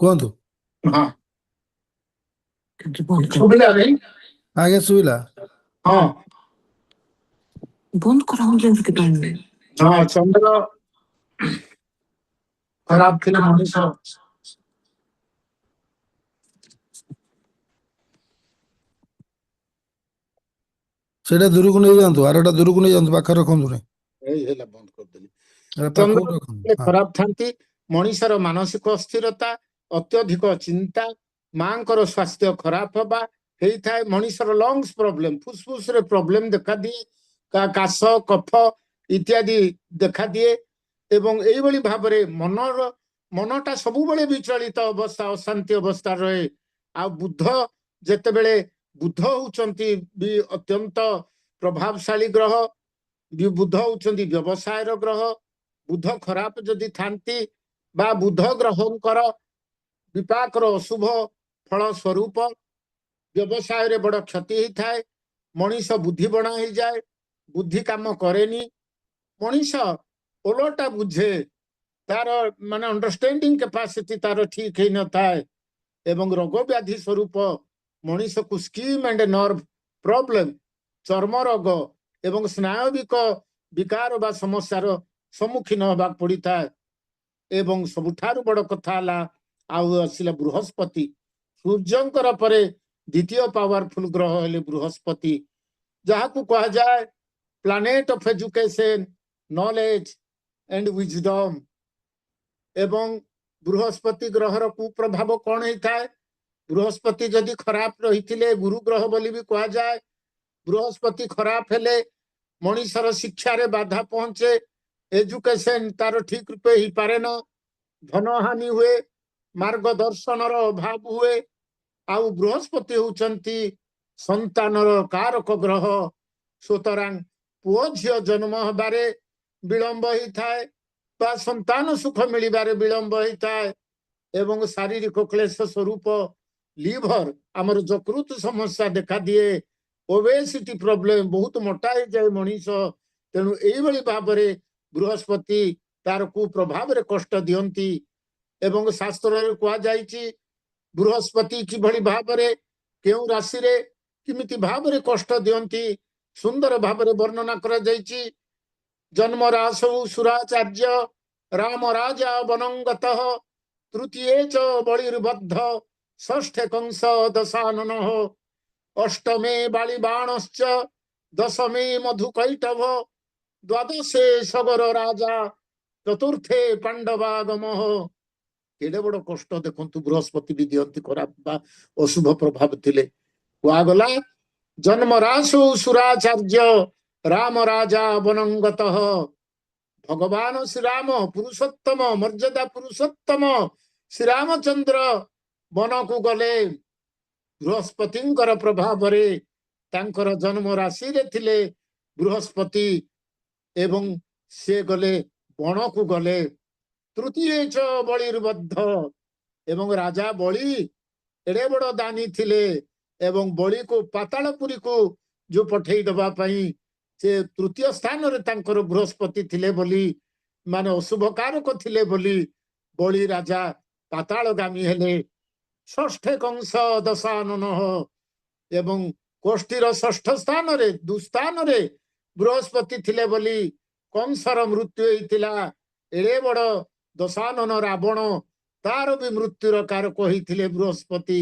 କୁହନ୍ତୁ। ହଁ ଶୁଭିଲା ଭାଇ? ଆଜ୍ଞା ଶୁଭିଲା। ହଁ ବନ୍ଦ କରାଉଛନ୍ତି କେତେବେଳେ? ହଁ ଚନ୍ଦ୍ର ଖରାପ ଥିଲେ ମଣିଷ ସେଇଟା ଦୂରକୁ ନେଇଯାଆନ୍ତୁ, ଆରଟା ଦୂରକୁ ନେଇଯାଆନ୍ତୁ, ପାଖରେ ରଖନ୍ତୁନି। ଏଇ ହେଲା ବନ୍ଦ କରିଦେଲି। ଏଇଟା ପାଖକୁ ଚନ୍ଦ୍ର ରଖନ୍ତୁ। ହଁ ଖରାପ ଥାନ୍ତି ମଣିଷର ମାନସିକ ଅସ୍ଥିରତା, ଅତ୍ୟଧିକ ଚିନ୍ତା, ମାଙ୍କର ସ୍ୱାସ୍ଥ୍ୟ ଖରାପ ହେବା ହେଇଥାଏ। ମଣିଷର ଲଙ୍ଗସ ପ୍ରୋବ୍ଲେମ, ଫୁସଫୁସରେ ପ୍ରୋବ୍ଲେମ ଦେଖାଦିଏ, କାଶ କଫ ଇତ୍ୟାଦି ଦେଖାଦିଏ ଏବଂ ଏଇଭଳି ଭାବରେ ମନଟା ସବୁବେଳେ ବିଚଳିତ ଅବସ୍ଥା, ଅଶାନ୍ତି ଅବସ୍ଥା ରହେ। ଆଉ ବୁଧ ହେଉଛନ୍ତି ବି ଅତ୍ୟନ୍ତ ପ୍ରଭାବଶାଳୀ ଗ୍ରହ। ବୁଧ ହେଉଛନ୍ତି ବ୍ୟବସାୟର ଗ୍ରହ। ବୁଧ ଖରାପ ଯଦି ଥାନ୍ତି ବା ବୁଧ ଗ୍ରହଙ୍କର ବିପାକର ଅଶୁଭ ଫଳ ସ୍ୱରୂପ ବ୍ୟବସାୟରେ ବଡ଼ କ୍ଷତି ହେଇଥାଏ। ମଣିଷ ବୁଦ୍ଧିବଣା ହେଇଯାଏ, ବୁଦ୍ଧି କାମ କରେନି, ମଣିଷ ଓଲଟା ବୁଝେ, ତାର ମାନେ ଅଣ୍ଡରଷ୍ଟାଣ୍ଡିଂ କାପାସିଟି ତାର ଠିକ ହେଇନଥାଏ ଏବଂ ରୋଗ ବ୍ୟାଧି ସ୍ୱରୂପ ମଣିଷକୁ ସ୍କିନ୍ ଆଣ୍ଡ ନର୍ଭ ପ୍ରୋବ୍ଲେମ, ଚର୍ମ ରୋଗ ଏବଂ ସ୍ନାୟବିକ ବିକାର ବା ସମସ୍ୟାର ସମ୍ମୁଖୀନ ହେବାକୁ ପଡ଼ିଥାଏ। ଏବଂ ସବୁଠାରୁ ବଡ଼ କଥା ହେଲା ଆଉ ଆସିଲା ବୃହସ୍ପତି। ସୂର୍ଯ୍ୟଙ୍କର ପରେ ଦ୍ୱିତୀୟ ପାୱାରଫୁଲ ଗ୍ରହ ହେଲେ ବୃହସ୍ପତି, ଯାହାକୁ କୁହାଯାଏ planet of education, knowledge and wisdom. ଏବଂ ବୃହସ୍ପତି ଗ୍ରହର କୁପ୍ରଭାବ କ'ଣ ହେଇଥାଏ? ବୃହସ୍ପତି ଯଦି ଖରାପ ରହିଥିଲେ ଗୁରୁ ଗ୍ରହ ବୋଲି ବି କୁହାଯାଏ। ବୃହସ୍ପତି ଖରାପ ହେଲେ ମଣିଷର ଶିକ୍ଷାରେ ବାଧା ପହଞ୍ଚେ, ଏଜୁକେସନ ତାର ଠିକ ରୂପେ ହେଇପାରେ ନା, ଧନହାନି ହୁଏ, ମାର୍ଗଦର୍ଶନର ଅଭାବ ହୁଏ। ଆଉ ବୃହସ୍ପତି ହେଉଛନ୍ତି ସନ୍ତାନର କାରକ ଗ୍ରହ। ସୁତରାଂ ପୁଅ ଝିଅ ଜନ୍ମ ହେବାରେ ବିଳମ୍ବ ହେଇଥାଏ ବା ସନ୍ତାନ ସୁଖ ମିଳିବାରେ ବିଳମ୍ବ ହେଇଥାଏ ଏବଂ ଶାରୀରିକ କ୍ଲେଶ ସ୍ୱରୂପ লিভর আমার যକୃତ ସମସ୍ୟା ଦେଖା ଦିଏ ଓବେସିଟି ପ୍ରୋବ୍ଲେମ ବହୁତ ମୋଟା ହେଇଯାଏ ମଣିଷ ତେଣୁ ଏଇଭଳି ଭାବରେ ବୃହସ୍ପତି ତାର କୁପ୍ରଭାବରେ କଷ୍ଟ ଦିଅନ୍ତି ଏବଂ ଶାସ୍ତ୍ରରେ କୁହାଯାଇଛି ବୃହସ୍ପତି କିଭଳି ଭାବରେ କେଉଁ ରାଶିରେ କେମିତି ଭାବରେ କଷ୍ଟ ଦିଅନ୍ତି ସୁନ୍ଦର ଭାବରେ ବର୍ଣ୍ଣନା କରାଯାଇଛି ଜନ୍ମ ରାସୌ ସୁରାଚାର୍ଯ୍ୟ ରାମ ରାଜା ବନଙ୍ଗତଃ ତୃତୀୟେ च ବଳିର୍ବଦ୍ଧ षष्ठे कंस दशानन अष्टमे बाणश्च दशमे मधुकैटभ द्वादशे सगर राजा चतुर्थे पांडवागम केड़े बड़ कष्ट देखु बृहस्पति भी दियंती खराब बा अशुभ प्रभाव थिले कुआगला जन्म रासु सुराचार्य राम राजा वनंगतः भगवान श्री राम पुरुषोत्तम मर्यादा पुरुषोत्तम श्री रामचंद्र वन को गले बृहस्पति प्रभाव तांकर जन्म राशि रे थिले बृहस्पति एवं से गले वन को गले तृतीय च बलिर्बद्ध एवं राजा बलि एड़े बड़ दानी थिले एवं बलि को पातालपुरी को जो पठेई दबा पई से तृतीय स्थान रे तांकर बृहस्पति थिले बोली माने अशुभ कारक थिले बोली बलि राजा पातालगामी हेले षष्ठे कंस दशानन एवं कोष्ठीर षष्ठ स्थान रे दुस्थान रे बृहस्पति थिले बोली कंसर मृत्यु होइतिला एड़े बड़ दशानन रावण तार भी मृत्युर कारक होइतिले बृहस्पति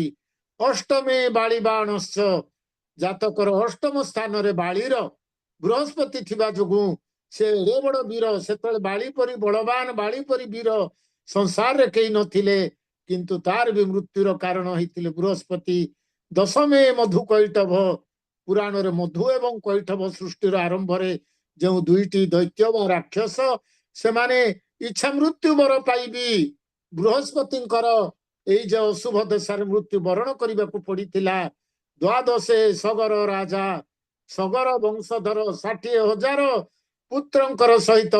अष्टमे बाणश्च जातकर अष्टम स्थान रे बाळीर बृहस्पति थिबा जोगु से एड़े बड़ वीर सेतळे बाळी परि बलवान बाळी परि वीर संसार रे केही नथिले किंतु तार भी मृत्युर कारण होइतिले बृहस्पति दशमे मधु कैटभ पुराण रे मधु एवं कैटभ सृष्टिर आरंभ रे जो दुईटी दैत्य व राक्षस से माने इच्छा मृत्यु बर पाइबी बृहस्पति जो अशुभ दशार मृत्यु वरण करने को पड़ता द्वादशे सगर राजा सगर वंशधर 60,000 पुत्रंकर सहित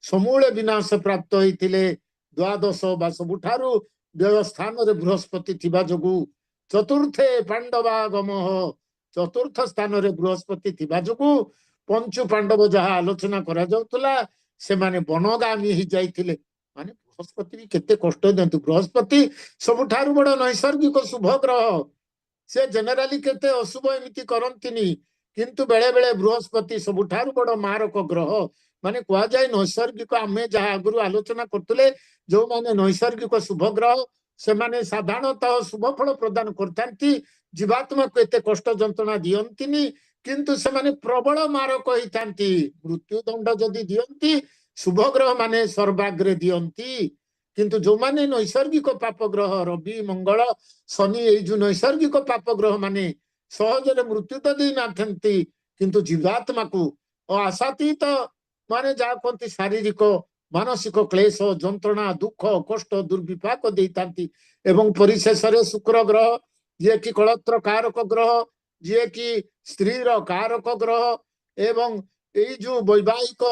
समूले विनाश प्राप्त होइतिले द्वादश बा सबुठारु व्यवस्थान रे बृहस्पति थिबा जोगु चतुर्थे पांडवागम चतुर्थ स्थान रे बृहस्पति थिबा जोगु पंचु पांडव जहा आलोचना करा जाउतला से माने वनगामी ही जाइतिले माने बृहस्पति भी केते कष्ट देंतु बृहस्पति सबुठारु बड़ नैसर्गिक शुभ ग्रह से जनरली केते अशुभ एमिति करंतिनी किंतु बेले बेले बृहस्पति सबुठारु बड़ मारक ग्रह माने कुआ जाय नैसर्गिक आमे जहा आगुरु आलोचना करतले जो माने नैसर्गिक शुभ ग्रह से माने साधारणतः शुभ फल प्रदान करथांती जीवात्मा को एते कष्ट जंत्रणा दियंतिनी किंतु से माने प्रबल मारक होइथांती मृत्यु दंड जदि दियंती शुभ ग्रह माने सर्वाग्रे दियंती किंतु जो माने नैसर्गिक पाप ग्रह रवि मंगल शनि ए जो नैसर्गिक पाप ग्रह माने सहजरे मृत्यु तो दी नाथंती किंतु जीवात्मा को आशातीत माने जा कोंती शारीरिक मानसिक क्लेश जंत्रणा दुख कष्ट दुर्विपाक देतांती एवं परिशेष रे शुक्र ग्रह जे कि कलत्र कारक ग्रह जे कि स्त्रीर कारक ग्रह एवं ए जो वैवाहिक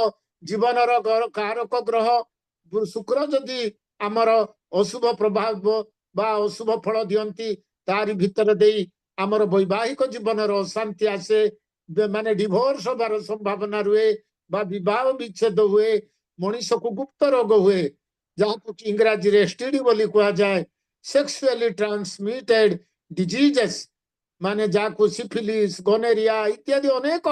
जीवनर कारक ग्रह शुक्र जदि आमर अशुभ प्रभाव बा अशुभ फल दियंती तारि भितर देई आमर वैवाहिक जीवनर अशांति आसे माने डिवोर्स होबार संभावना रुए बा विवाह विच्छेद हुए मनीष को गुप्त रोग हुए जहाँ इंग्राजी रे एसटीडी बोली कहा जाए सेक्सुअली ट्रांसमिटेड डिजीजेस माने जाको सिफिलिस गोनेरिया इत्यादि अनेक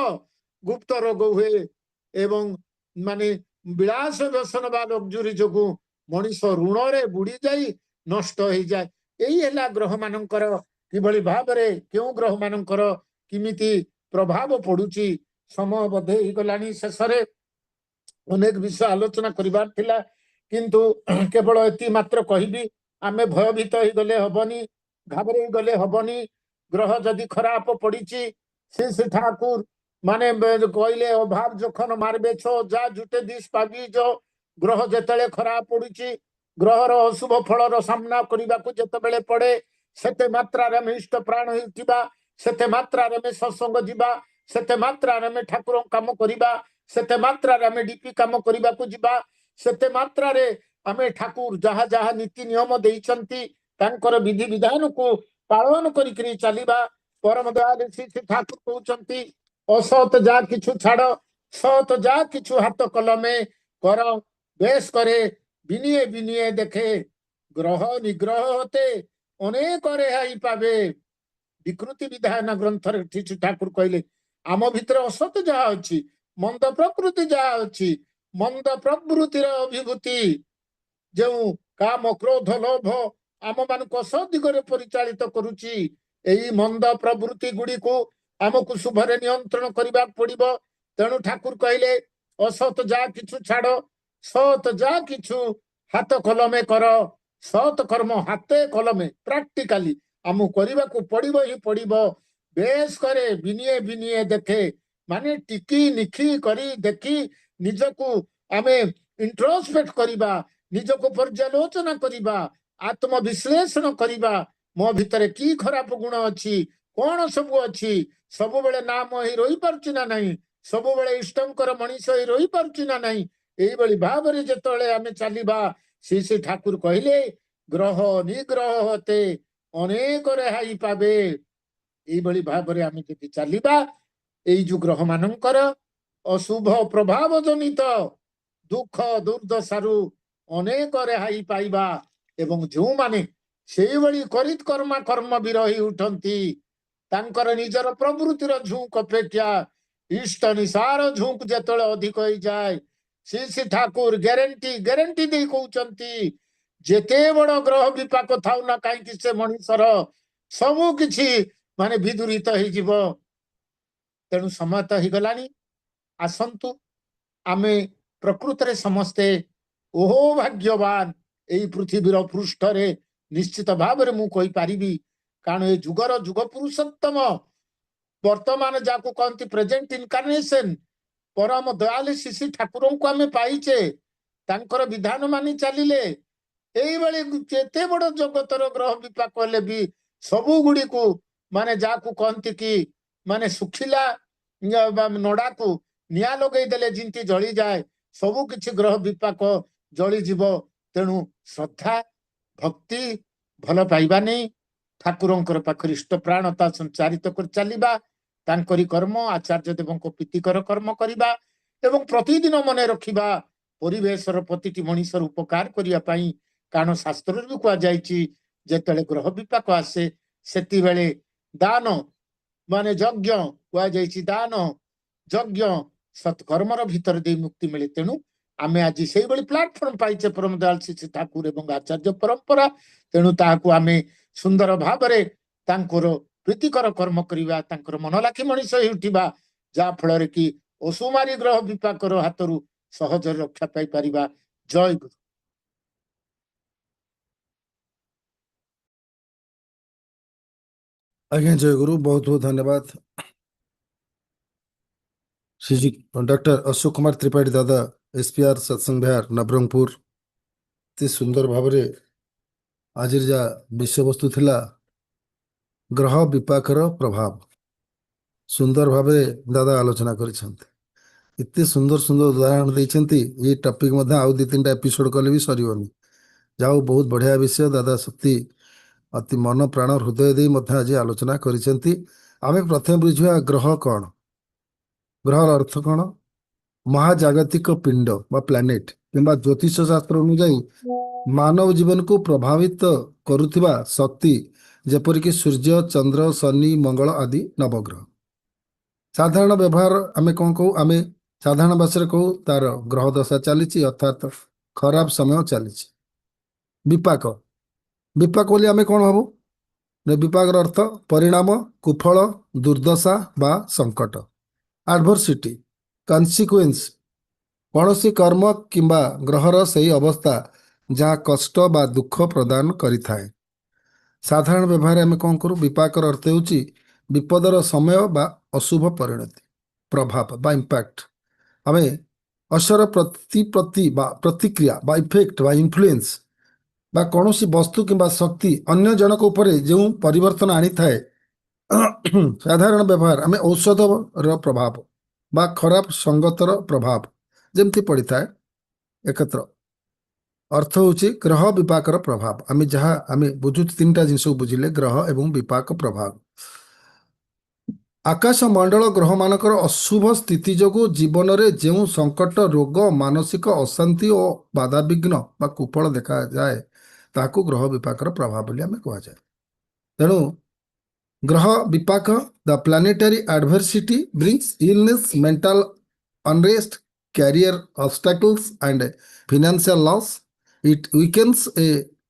गुप्त रोग हुए एवं माने विलास व्यसन बा लग्जुरी जोगु मनीष ऋण रे बुड़ी जाई नष्ट हो जाए यही है ग्रह मानकर किभली भाबरे क्यों ग्रह मानकर किमिति प्रभाव पड़ुची समय बधे ही गलानी शेषरे अनेक विषय आलोचना करिबार थिला किंतु केवल एति मात्र कहिबी आमे भयभीत ही गले हबनी घाबरे गले हबनी ग्रह जदि खराब पड़ीची से ठाकुर माने कहले अभाव जखन मारबे छो जा जुटे दिस पागी जो ग्रह जेतले खराब पड़ीची ग्रहर अशुभ फलर सामना करने को जेतबेले पड़े सेते मात्रा रे इष्ट प्राण होइतिबा सेते मात्रा रे सत्संग जीवा सेते मात्रा रे ठाकुर काम करिबा ସେତେ ମାତ୍ରାରେ ଆମେ ଡିପି କାମ କରିବାକୁ ଯିବା, ସେତେ ମାତ୍ରାରେ ଆମେ ଠାକୁର ଯାହା ଯାହା ନୀତି ନିୟମ ଦେଇଛନ୍ତି ତାଙ୍କର ବିଧି ବିଧାନକୁ ପାଳନ କରିକିରି ଚାଲିବା। ପରମ ଦୟାଳୁ ଶ୍ରୀ ଶ୍ରୀ ଠାକୁର କହୁଛନ୍ତି, ଅସତ ଯା কিছু ଛାଡ଼, ସତ ଯା কিছু ହାତ କଲମେ କର, ବେଶ করে বিনিয়ে বিনিয়ে দেখে, গ্রহ নিগ্রহ হতে অনেক রেহাই পাবে। ବିକୃତି ବିଧାନ ଗ୍ରନ୍ଥରେ ଶ୍ରୀ ଠାକୁର କହିଲେ, ଆମ ଭିତରେ ଅସତ ଯାହା ଅଛି, ମନ୍ଦ ପ୍ରକୃତି ଯାହା ଅଛି, ମନ୍ଦ ପ୍ରବୃତ୍ତିର ଅଭିଭୂତି ଯେଉଁ କାମ କ୍ରୋଧ ଲୋଭ ଆମ ମାନଙ୍କୁ ଅସତ ଦିଗରେ ପରିଚାଳିତ କରୁଛି, ଏହି ମନ୍ଦ ପ୍ରବୃତ୍ତି ଗୁଡିକୁ ଆମକୁ ଶୁଭରେ ନିୟନ୍ତ୍ରଣ କରିବାକୁ ପଡିବ। ତେଣୁ ଠାକୁର କହିଲେ, ଅସତ ଯାହା কিছু ଛାଡ଼, ସତ ଯାହା কিছু ହାତ କଲମେ କର। ସତ କର୍ମ ହାତେ କଲମେ ପ୍ରାକ୍ଟିକାଲି ଆମକୁ କରିବାକୁ ପଡିବ ହିଁ ପଡିବ। ବେଶ କରେ ବିନିଏ ବିନିଏ ଦେଖେ, ମାନେ ଟିକି ନିଖି କରି ଦେଖି ନିଜକୁ ଆମେ ଇଣ୍ଟ୍ରୋସ୍ପେକ୍ଟ କରିବା, ନିଜକୁ ପର୍ଯ୍ୟାଲୋଚନା କରିବା, ଆତ୍ମବିଶ୍ଳେଷଣ କରିବା। ମୋ ଭିତରେ କି ଖରାପ ଗୁଣ ଅଛି, କଣ ସବୁ ଅଛି, ସବୁବେଳେ ନାମ ହେଇ ରହିପାରୁଛି ନା ନାହିଁ, ସବୁବେଳେ ଇଷ୍ଟଙ୍କର ମଣିଷ ହେଇ ରହିପାରୁଛି ନା ନାହିଁ। ଏଇଭଳି ଭାବରେ ଯେତେବେଳେ ଆମେ ଚାଲିବା, ଶ୍ରୀ ଶ୍ରୀ ଠାକୁର କହିଲେ, ଗ୍ରହ ନିଗ୍ରହ ହତେ ଅନେକ ରେହାଇ ପାବେ। ଏଇଭଳି ଭାବରେ ଆମେ ଯଦି ଚାଲିବା, ଏଇ ଯୋଉ ଗ୍ରହ ମାନଙ୍କର ଅଶୁଭ ପ୍ରଭାବ ଜନିତ ଦୁଃଖ ଦୁର୍ଦ୍ଦଶାରୁ ଅନେକ ରେହାଇ ପାଇବା। ଏବଂ ଯେଉଁମାନେ ସେଇଭଳି କରିତ କର୍ମା କର୍ମ ବିରହୀ ଉଠନ୍ତି, ତାଙ୍କର ନିଜର ପ୍ରବୃତ୍ତିର ଝୁଙ୍କ ଅପେକ୍ଷା ଇଷ୍ଟ ନିଶାର ଝୁଙ୍କ ଯେତେବେଳେ ଅଧିକ ହେଇଯାଏ, ଶ୍ରୀ ଶ୍ରୀ ଠାକୁର ଗ୍ୟାରେଣ୍ଟି ଦେଇ କହୁଛନ୍ତି, ଯେତେ ବଡ ଗ୍ରହ ବିପାକ ଥାଉ ନା କାହିଁକି ସେ ମଣିଷର ସବୁ କିଛି ମାନେ ବିଦୁରିତ ହେଇଯିବ। ତେଣୁ ସମୟ ତ ହେଇଗଲାଣି, ଆସନ୍ତୁ ଆମେ ପ୍ରକୃତରେ ସମସ୍ତେ ଓହୋ ଭାଗ୍ୟବାନ। ଏଇ ପୃଥିବୀର ପୃଷ୍ଠରେ ନିଶ୍ଚିତ ଭାବରେ ମୁଁ କହିପାରିବି, କାରଣ ଏ ଯୁଗର ଯୁଗ ପୁରୁଷୋତ୍ତମ ବର୍ତ୍ତମାନ ଯାହାକୁ କହନ୍ତି ପ୍ରେଜେଣ୍ଟ ଇନକାର୍ନେସନ, ପରମ ଦୟାଳୁ ଶ୍ରୀ ଠାକୁରଙ୍କୁ ଆମେ ପାଇଛେ। ତାଙ୍କର ବିଧାନ ମାନି ଚାଲିଲେ এইଭଳି ଯେତେ ବଡ ଜଗତର ଗ୍ରହ ବିପାକ ହେଲେ ବି ସବୁ ଗୁଡିକୁ ମାନେ ଯାହାକୁ କହନ୍ତି କି ମାନେ ଶୁଖିଲା ନଡାକୁ ନିଆଁ ଲଗେଇ ଦେଲେ ଯେମିତି ଜଳିଯାଏ, ସବୁ କିଛି ଗ୍ରହ ବିପାକ ଜଳିଯିବ। ତେଣୁ ଶ୍ରଦ୍ଧା ଭକ୍ତି ଭଲ ପାଇବା ନେଇ ଠାକୁରଙ୍କର ପାଖରେ ଇଷ୍ଟ ପ୍ରାଣତା ସଞ୍ଚାରିତ କରି ଚାଲିବା, ତାଙ୍କରି କର୍ମ ଆଚାର୍ଯ୍ୟ ଦେବଙ୍କ ପ୍ରୀତିକର କର୍ମ କରିବା ଏବଂ ପ୍ରତିଦିନ ମନେ ରଖିବା ପରିବେଶର ପ୍ରତିଟି ମଣିଷର ଉପକାର କରିବା ପାଇଁ। କାରଣ ଶାସ୍ତ୍ରରେ ବି କୁହାଯାଇଛି, ଯେତେବେଳେ ଗ୍ରହ ବିପାକ ଆସେ ସେତିବେଳେ ଦାନ ମାନେ ଯଜ୍ଞ କୁହାଯାଇଛି, ଦାନ ଯଜ୍ଞ ସତ୍କର୍ମର ଭିତରେ ଦେଇ ମୁକ୍ତି ମିଳେ। ତେଣୁ ଆମେ ଆଜି ସେଇଭଳି ପ୍ଲାଟଫର୍ମ ପାଇଛେ ପରମ ଦୟାଳ ଶ୍ରୀ ଠାକୁର ଏବଂ ଆଚାର୍ଯ୍ୟ ପରମ୍ପରା। ତେଣୁ ତାହାକୁ ଆମେ ସୁନ୍ଦର ଭାବରେ ତାଙ୍କର ପ୍ରୀତିକର କର୍ମ କରିବା, ତାଙ୍କର ମନ ଲାଖି ମଣିଷ ହେଇ ଉଠିବା, ଯାହା ଫଳରେ କି ଅସୁମାରୀ ଗ୍ରହ ବିପାକର ହାତରୁ ସହଜରେ ରକ୍ଷା ପାଇପାରିବା। ଜୟ ଗୁରୁ। ଆଜ୍ଞା ଜୟ ଗୁରୁ, ବହୁତ ବହୁତ ଧନ୍ୟବାଦ ଶ୍ରୀ ଡକ୍ଟର ଅଶୋକ କୁମାର ତ୍ରିପାଠୀ ଦାଦା, ଏସପିଆର ସତ୍ସଙ୍ଗ ବିହାର ନବରଙ୍ଗପୁର। ଏତେ ସୁନ୍ଦର ଭାବରେ ଆଜିର ଯାହା ବିଷୟବସ୍ତୁ ଥିଲା, ଗ୍ରହ ବିପାକର ପ୍ରଭାବ, ସୁନ୍ଦର ଭାବେ ଦାଦା ଆଲୋଚନା କରିଛନ୍ତି। ଏତେ ସୁନ୍ଦର ସୁନ୍ଦର ଉଦାହରଣ ଦେଇଛନ୍ତି, ଏଇ ଟପିକ ମଧ୍ୟ ଆଉ 2-3ଟା ଏପିସୋଡ କଲେ ବି ସରିବନି। ଯାହା ହଉ ବହୁତ ବଢିଆ ବିଷୟ ଦାଦା, ସত্যି ଅତି ମନ ପ୍ରାଣ ହୃଦୟ ଦେଇ ମଧ୍ୟ ଆଜି ଆଲୋଚନା କରିଛନ୍ତି। ଆମେ ପ୍ରଥମେ ବୁଝିବା ଗ୍ରହ କ'ଣ। ଗ୍ରହର ଅର୍ଥ କ'ଣ? ମହାଜାଗତିକ ପିଣ୍ଡ ବା ପ୍ଲାନେଟ କିମ୍ବା ଜ୍ୟୋତିଷ ଶାସ୍ତ୍ର ଅନୁଯାୟୀ ମାନବ ଜୀବନକୁ ପ୍ରଭାବିତ କରୁଥିବା ଶକ୍ତି, ଯେପରିକି ସୂର୍ଯ୍ୟ, ଚନ୍ଦ୍ର, ଶନି, ମଙ୍ଗଳ ଆଦି ନବଗ୍ରହ। ସାଧାରଣ ବ୍ୟବହାର ଆମେ କ'ଣ କହୁ? ଆମେ ସାଧାରଣ ଭାଷାରେ କହୁ ତାର ଗ୍ରହ ଦଶା ଚାଲିଛି, ଅର୍ଥାତ୍ ଖରାପ ସମୟ ଚାଲିଛି। ବିପାକ, ବିପାକ ବୋଲି ଆମେ କ'ଣ ହବୁ? ବିପାକର ଅର୍ଥ ପରିଣାମ, କୁଫଳ, ଦୁର୍ଦ୍ଦଶା ବା ସଙ୍କଟ। ଆଡଭର୍ସିଟି, କନସିକ୍ୱେନ୍ସ, କୌଣସି କର୍ମ କିମ୍ବା ଗ୍ରହର ସେହି ଅବସ୍ଥା ଯାହା କଷ୍ଟ ବା ଦୁଃଖ ପ୍ରଦାନ କରିଥାଏ। ସାଧାରଣ ବ୍ୟବହାରରେ ଆମେ କ'ଣ କରୁ? ବିପାକର ଅର୍ଥ ହେଉଛି ବିପଦର ସମୟ ବା ଅଶୁଭ ପରିଣତି, ପ୍ରଭାବ ବା ଇମ୍ପାକ୍ଟ। ଆମେ ଅସର ପ୍ରତିପତ୍ତି ବା ପ୍ରତିକ୍ରିୟା ବା ଇଫେକ୍ଟ ବା ଇନଫ୍ଲୁଏନ୍ସ ବା କୌଣସି ବସ୍ତୁ କିମ୍ବା ଶକ୍ତି ଅନ୍ୟ ଜଣକ ଉପରେ ଯେଉଁ ପରିବର୍ତ୍ତନ ଆଣିଥାଏ। ସାଧାରଣ ବ୍ୟବହାର ଆମେ ଔଷଧର ପ୍ରଭାବ, ବା ଖରାପ ସଙ୍ଗତର ପ୍ରଭାବ ଯେମିତି ପଡ଼ିଥାଏ। ଏକତ୍ର ଅର୍ଥ ହେଉଛି ଗ୍ରହ ବିପାକର ପ୍ରଭାବ। ଆମେ ବୁଝୁଛୁ ତିନିଟା ଜିନିଷକୁ ବୁଝିଲେ, ଗ୍ରହ ଏବଂ ବିପାକ ପ୍ରଭାବ। ଆକାଶ ମଣ୍ଡଳ ଗ୍ରହମାନଙ୍କର ଅଶୁଭ ସ୍ଥିତି ଯୋଗୁଁ ଜୀବନରେ ଯେଉଁ ସଙ୍କଟ, ରୋଗ, ମାନସିକ ଅଶାନ୍ତି ଓ ବାଧାବିଘ୍ନ ବା କୁଫଳ ଦେଖାଯାଏ ତାହାକୁ ଗ୍ରହ ବିପାକର ପ୍ରଭାବ ବୋଲି ଆମେ କୁହାଯାଏ। ତେଣୁ ଗ୍ରହ ବିପାକ, the planetary adversity brings illness, mental unrest, career obstacles and financial loss. It weakens a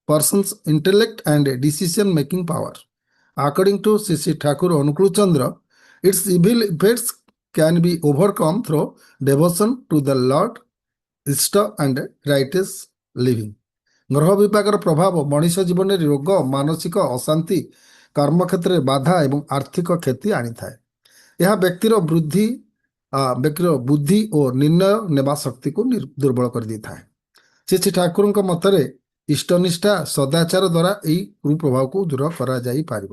person's intellect and decision making power. According to Sri Thakur Anukul Chandra, its evil effects can be overcome through devotion to the Lord, Ishta and righteous living. ଗ୍ରହ ବିପାକର ପ୍ରଭାବ ମଣିଷ ଜୀବନରେ ରୋଗ, ମାନସିକ ଅଶାନ୍ତି, କର୍ମକ୍ଷେତ୍ରରେ ବାଧା ଏବଂ ଆର୍ଥିକ କ୍ଷତି ଆଣିଥାଏ। ଏହା ବ୍ୟକ୍ତିର ବୁଦ୍ଧି ଓ ନିର୍ଣ୍ଣୟ ନେବା ଶକ୍ତିକୁ ଦୁର୍ବଳ କରିଦେଇଥାଏ। ଶ୍ରୀ ଠାକୁରଙ୍କ ମତରେ ଇଷ୍ଟନିଷ୍ଠା ସଦାଚାର ଦ୍ୱାରା ଏହି କୁପ୍ରଭାବକୁ ଦୂର କରାଯାଇପାରିବ।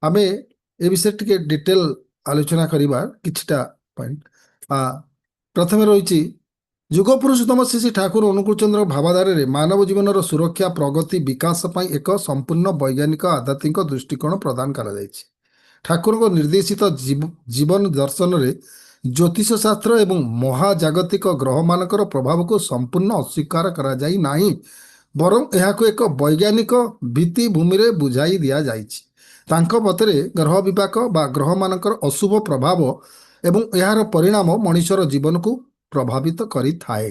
ଆମେ ଏ ବିଷୟରେ ଟିକେ ଡିଟେଲ ଆଲୋଚନା କରିବା କିଛିଟା ପଏଣ୍ଟ। ପ୍ରଥମେ ରହିଛି ଯୁଗ ପୁରୁଷୋତ୍ତମ ଶ୍ରୀ ଠାକୁର ଅନୁକୂଳ ଚନ୍ଦ୍ର ଭାବଧାରାରେ ମାନବ ଜୀବନର ସୁରକ୍ଷା, ପ୍ରଗତି, ବିକାଶ ପାଇଁ ଏକ ସମ୍ପୂର୍ଣ୍ଣ ବୈଜ୍ଞାନିକ ଆଧ୍ୟାତ୍ମିକ ଦୃଷ୍ଟିକୋଣ ପ୍ରଦାନ କରାଯାଇଛି। ଠାକୁରଙ୍କ ନିର୍ଦ୍ଦେଶିତ ଜୀବନ ଦର୍ଶନରେ ଜ୍ୟୋତିଷ ଶାସ୍ତ୍ର ଏବଂ ମହାଜାଗତିକ ଗ୍ରହମାନଙ୍କର ପ୍ରଭାବକୁ ସମ୍ପୂର୍ଣ୍ଣ ଅସ୍ୱୀକାର କରାଯାଇ ନାହିଁ, ବରଂ ଏହାକୁ ଏକ ବୈଜ୍ଞାନିକ ଭିତ୍ତିଭୂମିରେ ବୁଝାଇ ଦିଆଯାଇଛି। ତାଙ୍କ ମତରେ ଗ୍ରହ ବିପାକ ବା ଗ୍ରହମାନଙ୍କର ଅଶୁଭ ପ୍ରଭାବ ଏବଂ ଏହାର ପରିଣାମ ମଣିଷର ଜୀବନକୁ ପ୍ରଭାବିତ କରିଥାଏ।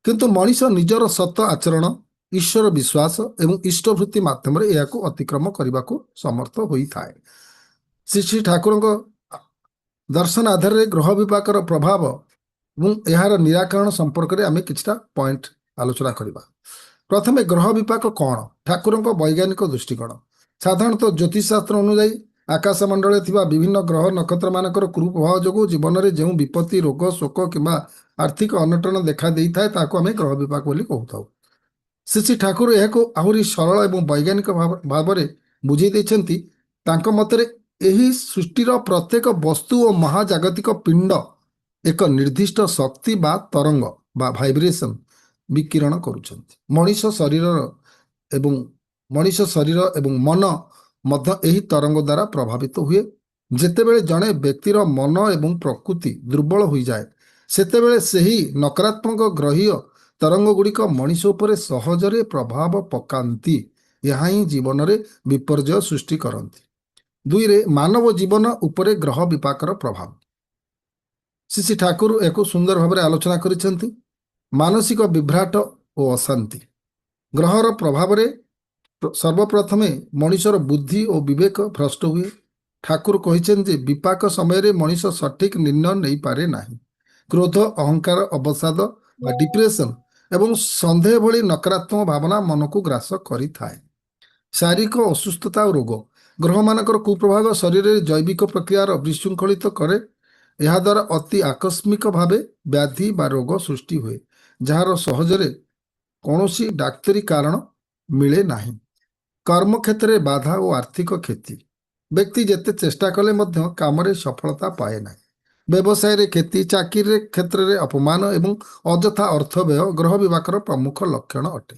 କିନ୍ତୁ ମଣିଷ ନିଜର ସତ ଆଚରଣ, ଈଶ୍ୱର ବିଶ୍ୱାସ ଏବଂ ଇଷ୍ଟଭୃତି ମାଧ୍ୟମରେ ଏହାକୁ ଅତିକ୍ରମ କରିବାକୁ ସମର୍ଥ ହୋଇଥାଏ। ଶ୍ରୀ ଠାକୁରଙ୍କ ଦର୍ଶନ ଆଧାରରେ ଗ୍ରହ ବିପାକର ପ୍ରଭାବ ଏବଂ ଏହାର ନିରାକରଣ ସମ୍ପର୍କରେ ଆମେ କିଛିଟା ପଏଣ୍ଟ ଆଲୋଚନା କରିବା। ପ୍ରଥମେ ଗ୍ରହ ବିପାକ କ'ଣ? ଠାକୁରଙ୍କ ବୈଜ୍ଞାନିକ ଦୃଷ୍ଟିକୋଣ। ସାଧାରଣତଃ ଜ୍ୟୋତିଷଶାସ୍ତ୍ର ଅନୁଯାୟୀ ଆକାଶମଣ୍ଡଳରେ ଥିବା ବିଭିନ୍ନ ଗ୍ରହ ନକ୍ଷତ୍ରମାନଙ୍କର କୁପ୍ରଭାବ ଯୋଗୁଁ ଜୀବନରେ ଯେଉଁ ବିପତ୍ତି, ରୋଗ, ଶୋକ କିମ୍ବା ଆର୍ଥିକ ଅନଟନ ଦେଖା ଦେଇଥାଏ ତାହାକୁ ଆମେ ଗ୍ରହ ବିପାକ ବୋଲି କହୁଥାଉ। ଶ୍ରୀ ଠାକୁର ଏହାକୁ ଆହୁରି ସରଳ ଏବଂ ବୈଜ୍ଞାନିକ ଭାବରେ ବୁଝେଇ ଦେଇଛନ୍ତି। ତାଙ୍କ ମତରେ ଏହି ସୃଷ୍ଟିର ପ୍ରତ୍ୟେକ ବସ୍ତୁ ଓ ମହାଜାଗତିକ ପିଣ୍ଡ ଏକ ନିର୍ଦ୍ଦିଷ୍ଟ ଶକ୍ତି ବା ତରଙ୍ଗ ବା ଭାଇବ୍ରେସନ ବିକିରଣ କରୁଛନ୍ତି। ମଣିଷ ଶରୀର ଏବଂ ମନ ମଧ୍ୟ ଏହି ତରଙ୍ଗ ଦ୍ୱାରା ପ୍ରଭାବିତ ହୁଏ। ଯେତେବେଳେ ଜଣେ ବ୍ୟକ୍ତିର ମନ ଏବଂ ପ୍ରକୃତି ଦୁର୍ବଳ ହୋଇଯାଏ ସେତେବେଳେ ସେହି ନକାରାତ୍ମକ ଗ୍ରହୀୟ ତରଙ୍ଗ ଗୁଡ଼ିକ ମଣିଷ ଉପରେ ସହଜରେ ପ୍ରଭାବ ପକାନ୍ତି। ଏହା ହିଁ ଜୀବନରେ ବିପର୍ଯ୍ୟୟ ସୃଷ୍ଟି କରନ୍ତି। ଦୁଇରେ, ମାନବ ଜୀବନ ଉପରେ ଗ୍ରହ ବିପାକର ପ୍ରଭାବ। ଶ୍ରୀ ଠାକୁର ଏହାକୁ ସୁନ୍ଦର ଭାବରେ ଆଲୋଚନା କରିଛନ୍ତି। ମାନସିକ ବିଭ୍ରାଟ ଓ ଅଶାନ୍ତି। ଗ୍ରହର ପ୍ରଭାବରେ ସର୍ବପ୍ରଥମେ ମଣିଷର ବୁଦ୍ଧି ଓ ବିବେକ ଭ୍ରଷ୍ଟ ହୁଏ। ଠାକୁର କହିଛନ୍ତି ଯେ ବିପାକ ସମୟରେ ମଣିଷ ସଠିକ ନିର୍ଣ୍ଣୟ ନେଇପାରେ ନାହିଁ। କ୍ରୋଧ, ଅହଙ୍କାର, ଅବସାଦ ବା ଡିପ୍ରେସନ ଏବଂ ସନ୍ଦେହ ଭଳି ନକାରାତ୍ମକ ଭାବନା ମନକୁ ଗ୍ରାସ କରିଥାଏ। ଶାରୀରିକ ଅସୁସ୍ଥତା ଓ ରୋଗ। ଗ୍ରହମାନଙ୍କର କୁପ୍ରଭାବ ଶରୀରରେ ଜୈବିକ ପ୍ରକ୍ରିୟାର ବିଶୃଙ୍ଖଳିତ କରେ। ଏହାଦ୍ୱାରା ଅତି ଆକସ୍ମିକ ଭାବେ ବ୍ୟାଧି ବା ରୋଗ ସୃଷ୍ଟି ହୁଏ, ଯାହାର ସହଜରେ କୌଣସି ଡାକ୍ତରୀ କାରଣ ମିଳେ ନାହିଁ। କର୍ମକ୍ଷେତ୍ରରେ ବାଧା ଓ ଆର୍ଥିକ କ୍ଷତି। ବ୍ୟକ୍ତି ଯେତେ ଚେଷ୍ଟା କଲେ ମଧ୍ୟ କାମରେ ସଫଳତା ପାଏ ନାହିଁ। ବ୍ୟବସାୟରେ କ୍ଷତି, ଚାକିରି କ୍ଷେତ୍ରରେ ଅପମାନ ଏବଂ ଅଯଥା ଅର୍ଥ ବ୍ୟୟ ଗ୍ରହ ବିପାକର ପ୍ରମୁଖ ଲକ୍ଷଣ ଅଟେ।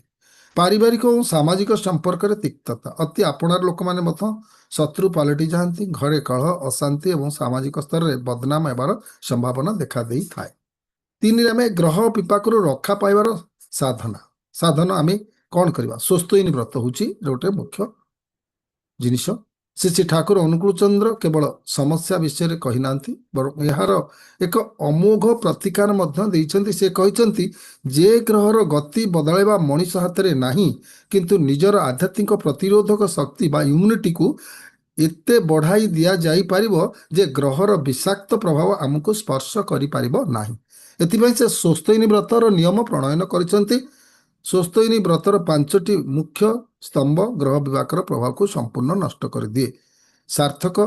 ପାରିବାରିକ ଓ ସାମାଜିକ ସମ୍ପର୍କରେ ତିକ୍ତତା। ଅତି ଆପଣାର ଲୋକମାନେ ମଧ୍ୟ ଶତ୍ରୁ ପାଲଟି ଯାଆନ୍ତି। ଘରେ କଳହ, ଅଶାନ୍ତି ଏବଂ ସାମାଜିକ ସ୍ତରରେ ବଦନାମ ହେବାର ସମ୍ଭାବନା ଦେଖା ଦେଇଥାଏ। ତିନିରେ, ଆମେ ଗ୍ରହ ବିପାକରୁ ରକ୍ଷା ପାଇବାର ସାଧନ ଆମେ କ'ଣ କରିବା? ସ୍ୱସ୍ତୟିନୀ ବ୍ରତ ହେଉଛି ଗୋଟେ ମୁଖ୍ୟ ଜିନିଷ। ଶ୍ରୀ ଠାକୁର ଅନୁକୂଳ ଚନ୍ଦ୍ର କେବଳ ସମସ୍ୟା ବିଷୟରେ କହିନାହାନ୍ତି, ବରଂ ଏହାର ଏକ ଅମୋଘ ପ୍ରତିକାର ମଧ୍ୟ ଦେଇଛନ୍ତି। ସେ କହିଛନ୍ତି ଯେ ଗ୍ରହର ଗତି ବଦଳାଇବା ମଣିଷ ହାତରେ ନାହିଁ, କିନ୍ତୁ ନିଜର ଆଧ୍ୟାତ୍ମିକ ପ୍ରତିରୋଧକ ଶକ୍ତି ବା ଇମ୍ୟୁନିଟିକୁ ଏତେ ବଢ଼ାଇ ଦିଆଯାଇପାରିବ ଯେ ଗ୍ରହର ବିଷାକ୍ତ ପ୍ରଭାବ ଆମକୁ ସ୍ପର୍ଶ କରିପାରିବ ନାହିଁ। ଏଥିପାଇଁ ସେ ସ୍ୱସ୍ତୟିନୀ ବ୍ରତର ନିୟମ ପ୍ରଣୟନ କରିଛନ୍ତି। ସ୍ୱସ୍ତୟିନୀ ବ୍ରତର 5ଟି ମୁଖ୍ୟ ସ୍ତମ୍ଭ ଗ୍ରହ ବିପାକର ପ୍ରଭାବକୁ ସମ୍ପୂର୍ଣ୍ଣ ନଷ୍ଟ କରିଦିଏ। ସାର୍ଥକ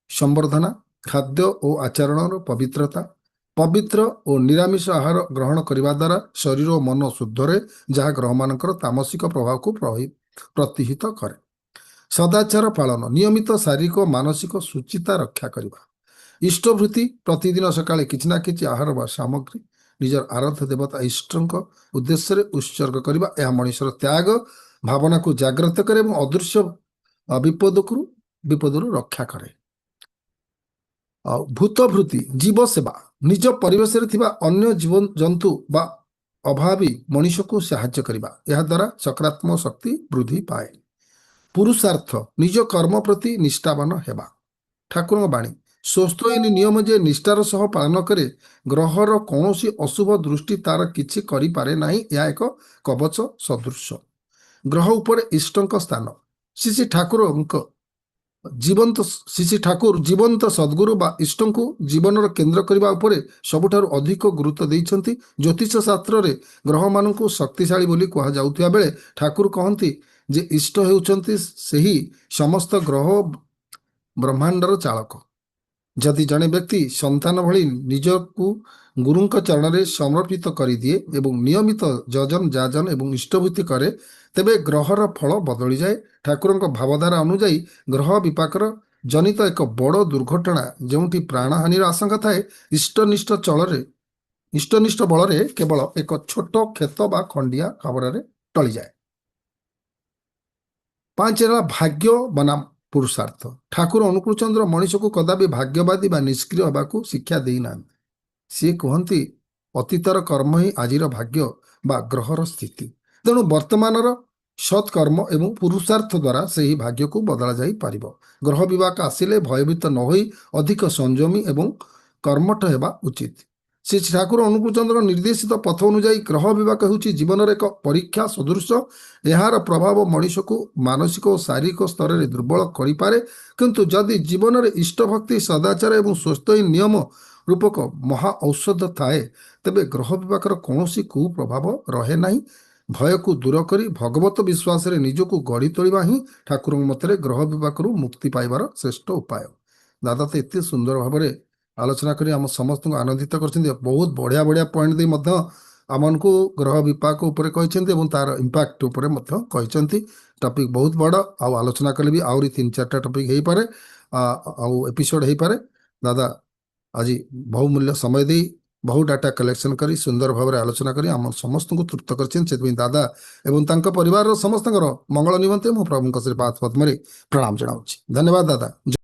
ସମ୍ବର୍ଦ୍ଧନା, ଖାଦ୍ୟ ଓ ଆଚରଣର ପବିତ୍ରତା। ପବିତ୍ର ଓ ନିରାମିଷ ଆହାର ଗ୍ରହଣ କରିବା ଦ୍ୱାରା ଶରୀର ଓ ମନ ଶୁଦ୍ଧ ରହେ, ଯାହା ଗ୍ରହମାନଙ୍କର ତାମସିକ ପ୍ରଭାବକୁ ପ୍ରତିହତ କରେ। ସଦାଚାର ପାଳନ। ନିୟମିତ ଶାରୀରିକ ଓ ମାନସିକ ସୁଚିତା ରକ୍ଷା କରିବା। ଇଷ୍ଟବୃତ୍ତି ପ୍ରତିଦିନ ସକାଳେ କିଛି ନା କିଛି ଆହାର ବା ସାମଗ୍ରୀ ନିଜର ଆରାଧ୍ୟ ଦେବତା ଇଷ୍ଟଙ୍କ ଉଦ୍ଦେଶ୍ୟରେ ଉତ୍ସର୍ଗ କରିବା ଏହା ମଣିଷର ତ୍ୟାଗ ଭାବନାକୁ ଜାଗ୍ରତ କରେ ଏବଂ ଅଦୃଶ୍ୟ ବିପଦରୁ ରକ୍ଷା କରେ। ଆଉ ଭୂତଭୃତି ଜୀବ ସେବା ନିଜ ପରିବେଶରେ ଥିବା ଅନ୍ୟ ଜୀବଜନ୍ତୁ ବା ଅଭାବୀ ମଣିଷକୁ ସାହାଯ୍ୟ କରିବା ଏହା ଦ୍ୱାରା ସକାରାତ୍ମକ ଶକ୍ତି ବୃଦ୍ଧି ପାଏ। ପୁରୁଷାର୍ଥ ନିଜ କର୍ମ ପ୍ରତି ନିଷ୍ଠାବାନ ହେବା। ଠାକୁରଙ୍କ ବାଣୀ ସ୍ୱସ୍ତୟିନୀ ନିୟମ ଯେ ନିଷ୍ଠାର ସହ ପାଳନ କରେ ଗ୍ରହର କୌଣସି ଅଶୁଭ ଦୃଷ୍ଟି ତାର କିଛି କରିପାରେ ନାହିଁ ଏହା ଏକ କବଚ ସଦୃଶ। ଗ୍ରହ ଉପରେ ଇଷ୍ଟଙ୍କ ସ୍ଥାନ ଶ୍ରୀ ଠାକୁର ଜୀବନ୍ତ ସଦ୍ଗୁରୁ ବା ଇଷ୍ଟଙ୍କୁ ଜୀବନର କେନ୍ଦ୍ର କରିବା ଉପରେ ସବୁଠାରୁ ଅଧିକ ଗୁରୁତ୍ୱ ଦେଇଛନ୍ତି। ଜ୍ୟୋତିଷ ଶାସ୍ତ୍ରରେ ଗ୍ରହମାନଙ୍କୁ ଶକ୍ତିଶାଳୀ ବୋଲି କୁହାଯାଉଥିବା ବେଳେ ଠାକୁର କହନ୍ତି ଯେ ଇଷ୍ଟ ହେଉଛନ୍ତି ସେହି ସମସ୍ତ ଗ୍ରହ ବ୍ରହ୍ମାଣ୍ଡର ଚାଳକ। ଯଦି ଜଣେ ବ୍ୟକ୍ତି ସନ୍ତାନ ଭଳି ନିଜକୁ ଗୁରୁଙ୍କ ଚରଣରେ ସମର୍ପିତ କରିଦିଏ ଏବଂ ନିୟମିତ ଯଜନ ଯାଜନ ଏବଂ ଇଷ୍ଟଭୂତି କରେ ତେବେ ଗ୍ରହର ଫଳ ବଦଳିଯାଏ। ଠାକୁରଙ୍କ ଭାବଧାରା ଅନୁଯାୟୀ ଗ୍ରହ ବିପାକର ଜନିତ ଏକ ବଡ଼ ଦୁର୍ଘଟଣା ଯେଉଁଠି ପ୍ରାଣହାନିର ଆଶଙ୍କା ଥାଏ ଇଷ୍ଟନିଷ୍ଠ ବଳରେ କେବଳ ଏକ ଛୋଟ କ୍ଷତ ବା ଖଣ୍ଡିଆ ଖାବରାରେ ଟଳିଯାଏ। 5 ହେଲା ଭାଗ୍ୟ ବନାମ ପୁରୁଷାର୍ଥ। ଠାକୁର ଅନୁକୂଳ ଚନ୍ଦ୍ର ମଣିଷକୁ କଦାପି ଭାଗ୍ୟବାଦୀ ବା ନିଷ୍କ୍ରିୟ ହେବାକୁ ଶିକ୍ଷା ଦେଇନାହାନ୍ତି। ସିଏ କୁହନ୍ତି ଅତୀତର କର୍ମ ହିଁ ଆଜିର ଭାଗ୍ୟ ବା ଗ୍ରହର ସ୍ଥିତି। ତେଣୁ ବର୍ତ୍ତମାନର ସତ୍କର୍ମ ଏବଂ ପୁରୁଷାର୍ଥ ଦ୍ୱାରା ସେହି ଭାଗ୍ୟକୁ ବଦଳା ଯାଇପାରିବ। ଗ୍ରହ ବିବାକ ଆସିଲେ ଭୟଭୀତ ନ ହୋଇ ଅଧିକ ସଂଯମୀ ଏବଂ କର୍ମଠ ହେବା ଉଚିତ। ଶ୍ରୀ ଠାକୁର ଅନୁକୂଳ ଚନ୍ଦ୍ର ନିର୍ଦ୍ଦେଶିତ ପଥ ଅନୁଯାୟୀ ଗ୍ରହ ବିବାକ ହେଉଛି ଜୀବନର ଏକ ପରୀକ୍ଷା ସଦୃଶ। ଏହାର ପ୍ରଭାବ ମଣିଷକୁ ମାନସିକ ଓ ଶାରୀରିକ ସ୍ତରରେ ଦୁର୍ବଳ କରିପାରେ, କିନ୍ତୁ ଯଦି ଜୀବନରେ ଇଷ୍ଟଭକ୍ତି ସଦାଚାର ଏବଂ ସ୍ୱସ୍ତୟୀ ନିୟମ ରୂପକ ମହା ଔଷଧ ଥାଏ ତେବେ ଗ୍ରହ ବିବାକର କୌଣସି କୁପ୍ରଭାବ ରହେ ନାହିଁ। ଭୟକୁ ଦୂର କରି ଭଗବତ ବିଶ୍ୱାସରେ ନିଜକୁ ଗଢ଼ି ତୋଳିବା ହିଁ ଠାକୁରଙ୍କ ମତରେ ଗ୍ରହ ବିବାକରୁ ମୁକ୍ତି ପାଇବାର ଶ୍ରେଷ୍ଠ ଉପାୟ। ଦାଦା ତ ଏତେ ସୁନ୍ଦର ଭାବରେ ଆଲୋଚନା କରି ଆମ ସମସ୍ତଙ୍କୁ ଆନନ୍ଦିତ କରିଛନ୍ତି। ବହୁତ ବଢ଼ିଆ ବଢ଼ିଆ ପଏଣ୍ଟ ଦେଇ ମଧ୍ୟ ଆମମାନଙ୍କୁ ଗ୍ରହ ବିପାକ ଉପରେ କହିଛନ୍ତି ଏବଂ ତାର ଇମ୍ପାକ୍ଟ ଉପରେ ମଧ୍ୟ କହିଛନ୍ତି। ଟପିକ୍ ବହୁତ ବଡ଼, ଆଉ ଆଲୋଚନା କଲେ ବି ଆହୁରି 3-4ଟା ଟପିକ୍ ହେଇପାରେ, ଆଉ ଏପିସୋଡ଼ ହେଇପାରେ। ଦାଦା ଆଜି ବହୁମୂଲ୍ୟ ସମୟ ଦେଇ ବହୁ ଡାଟା କଲେକ୍ସନ କରି ସୁନ୍ଦର ଭାବରେ ଆଲୋଚନା କରି ଆମ ସମସ୍ତଙ୍କୁ ତୃପ୍ତ କରିଛନ୍ତି। ସେଥିପାଇଁ ଦାଦା ଏବଂ ତାଙ୍କ ପରିବାରର ସମସ୍ତଙ୍କର ମଙ୍ଗଳ ନିମନ୍ତେ ମୁଁ ପ୍ରଭୁଙ୍କ ଶ୍ରୀ ପାଦ ପଦ୍ମରେ ପ୍ରଣାମ ଜଣାଉଛି। ଧନ୍ୟବାଦ ଦାଦା।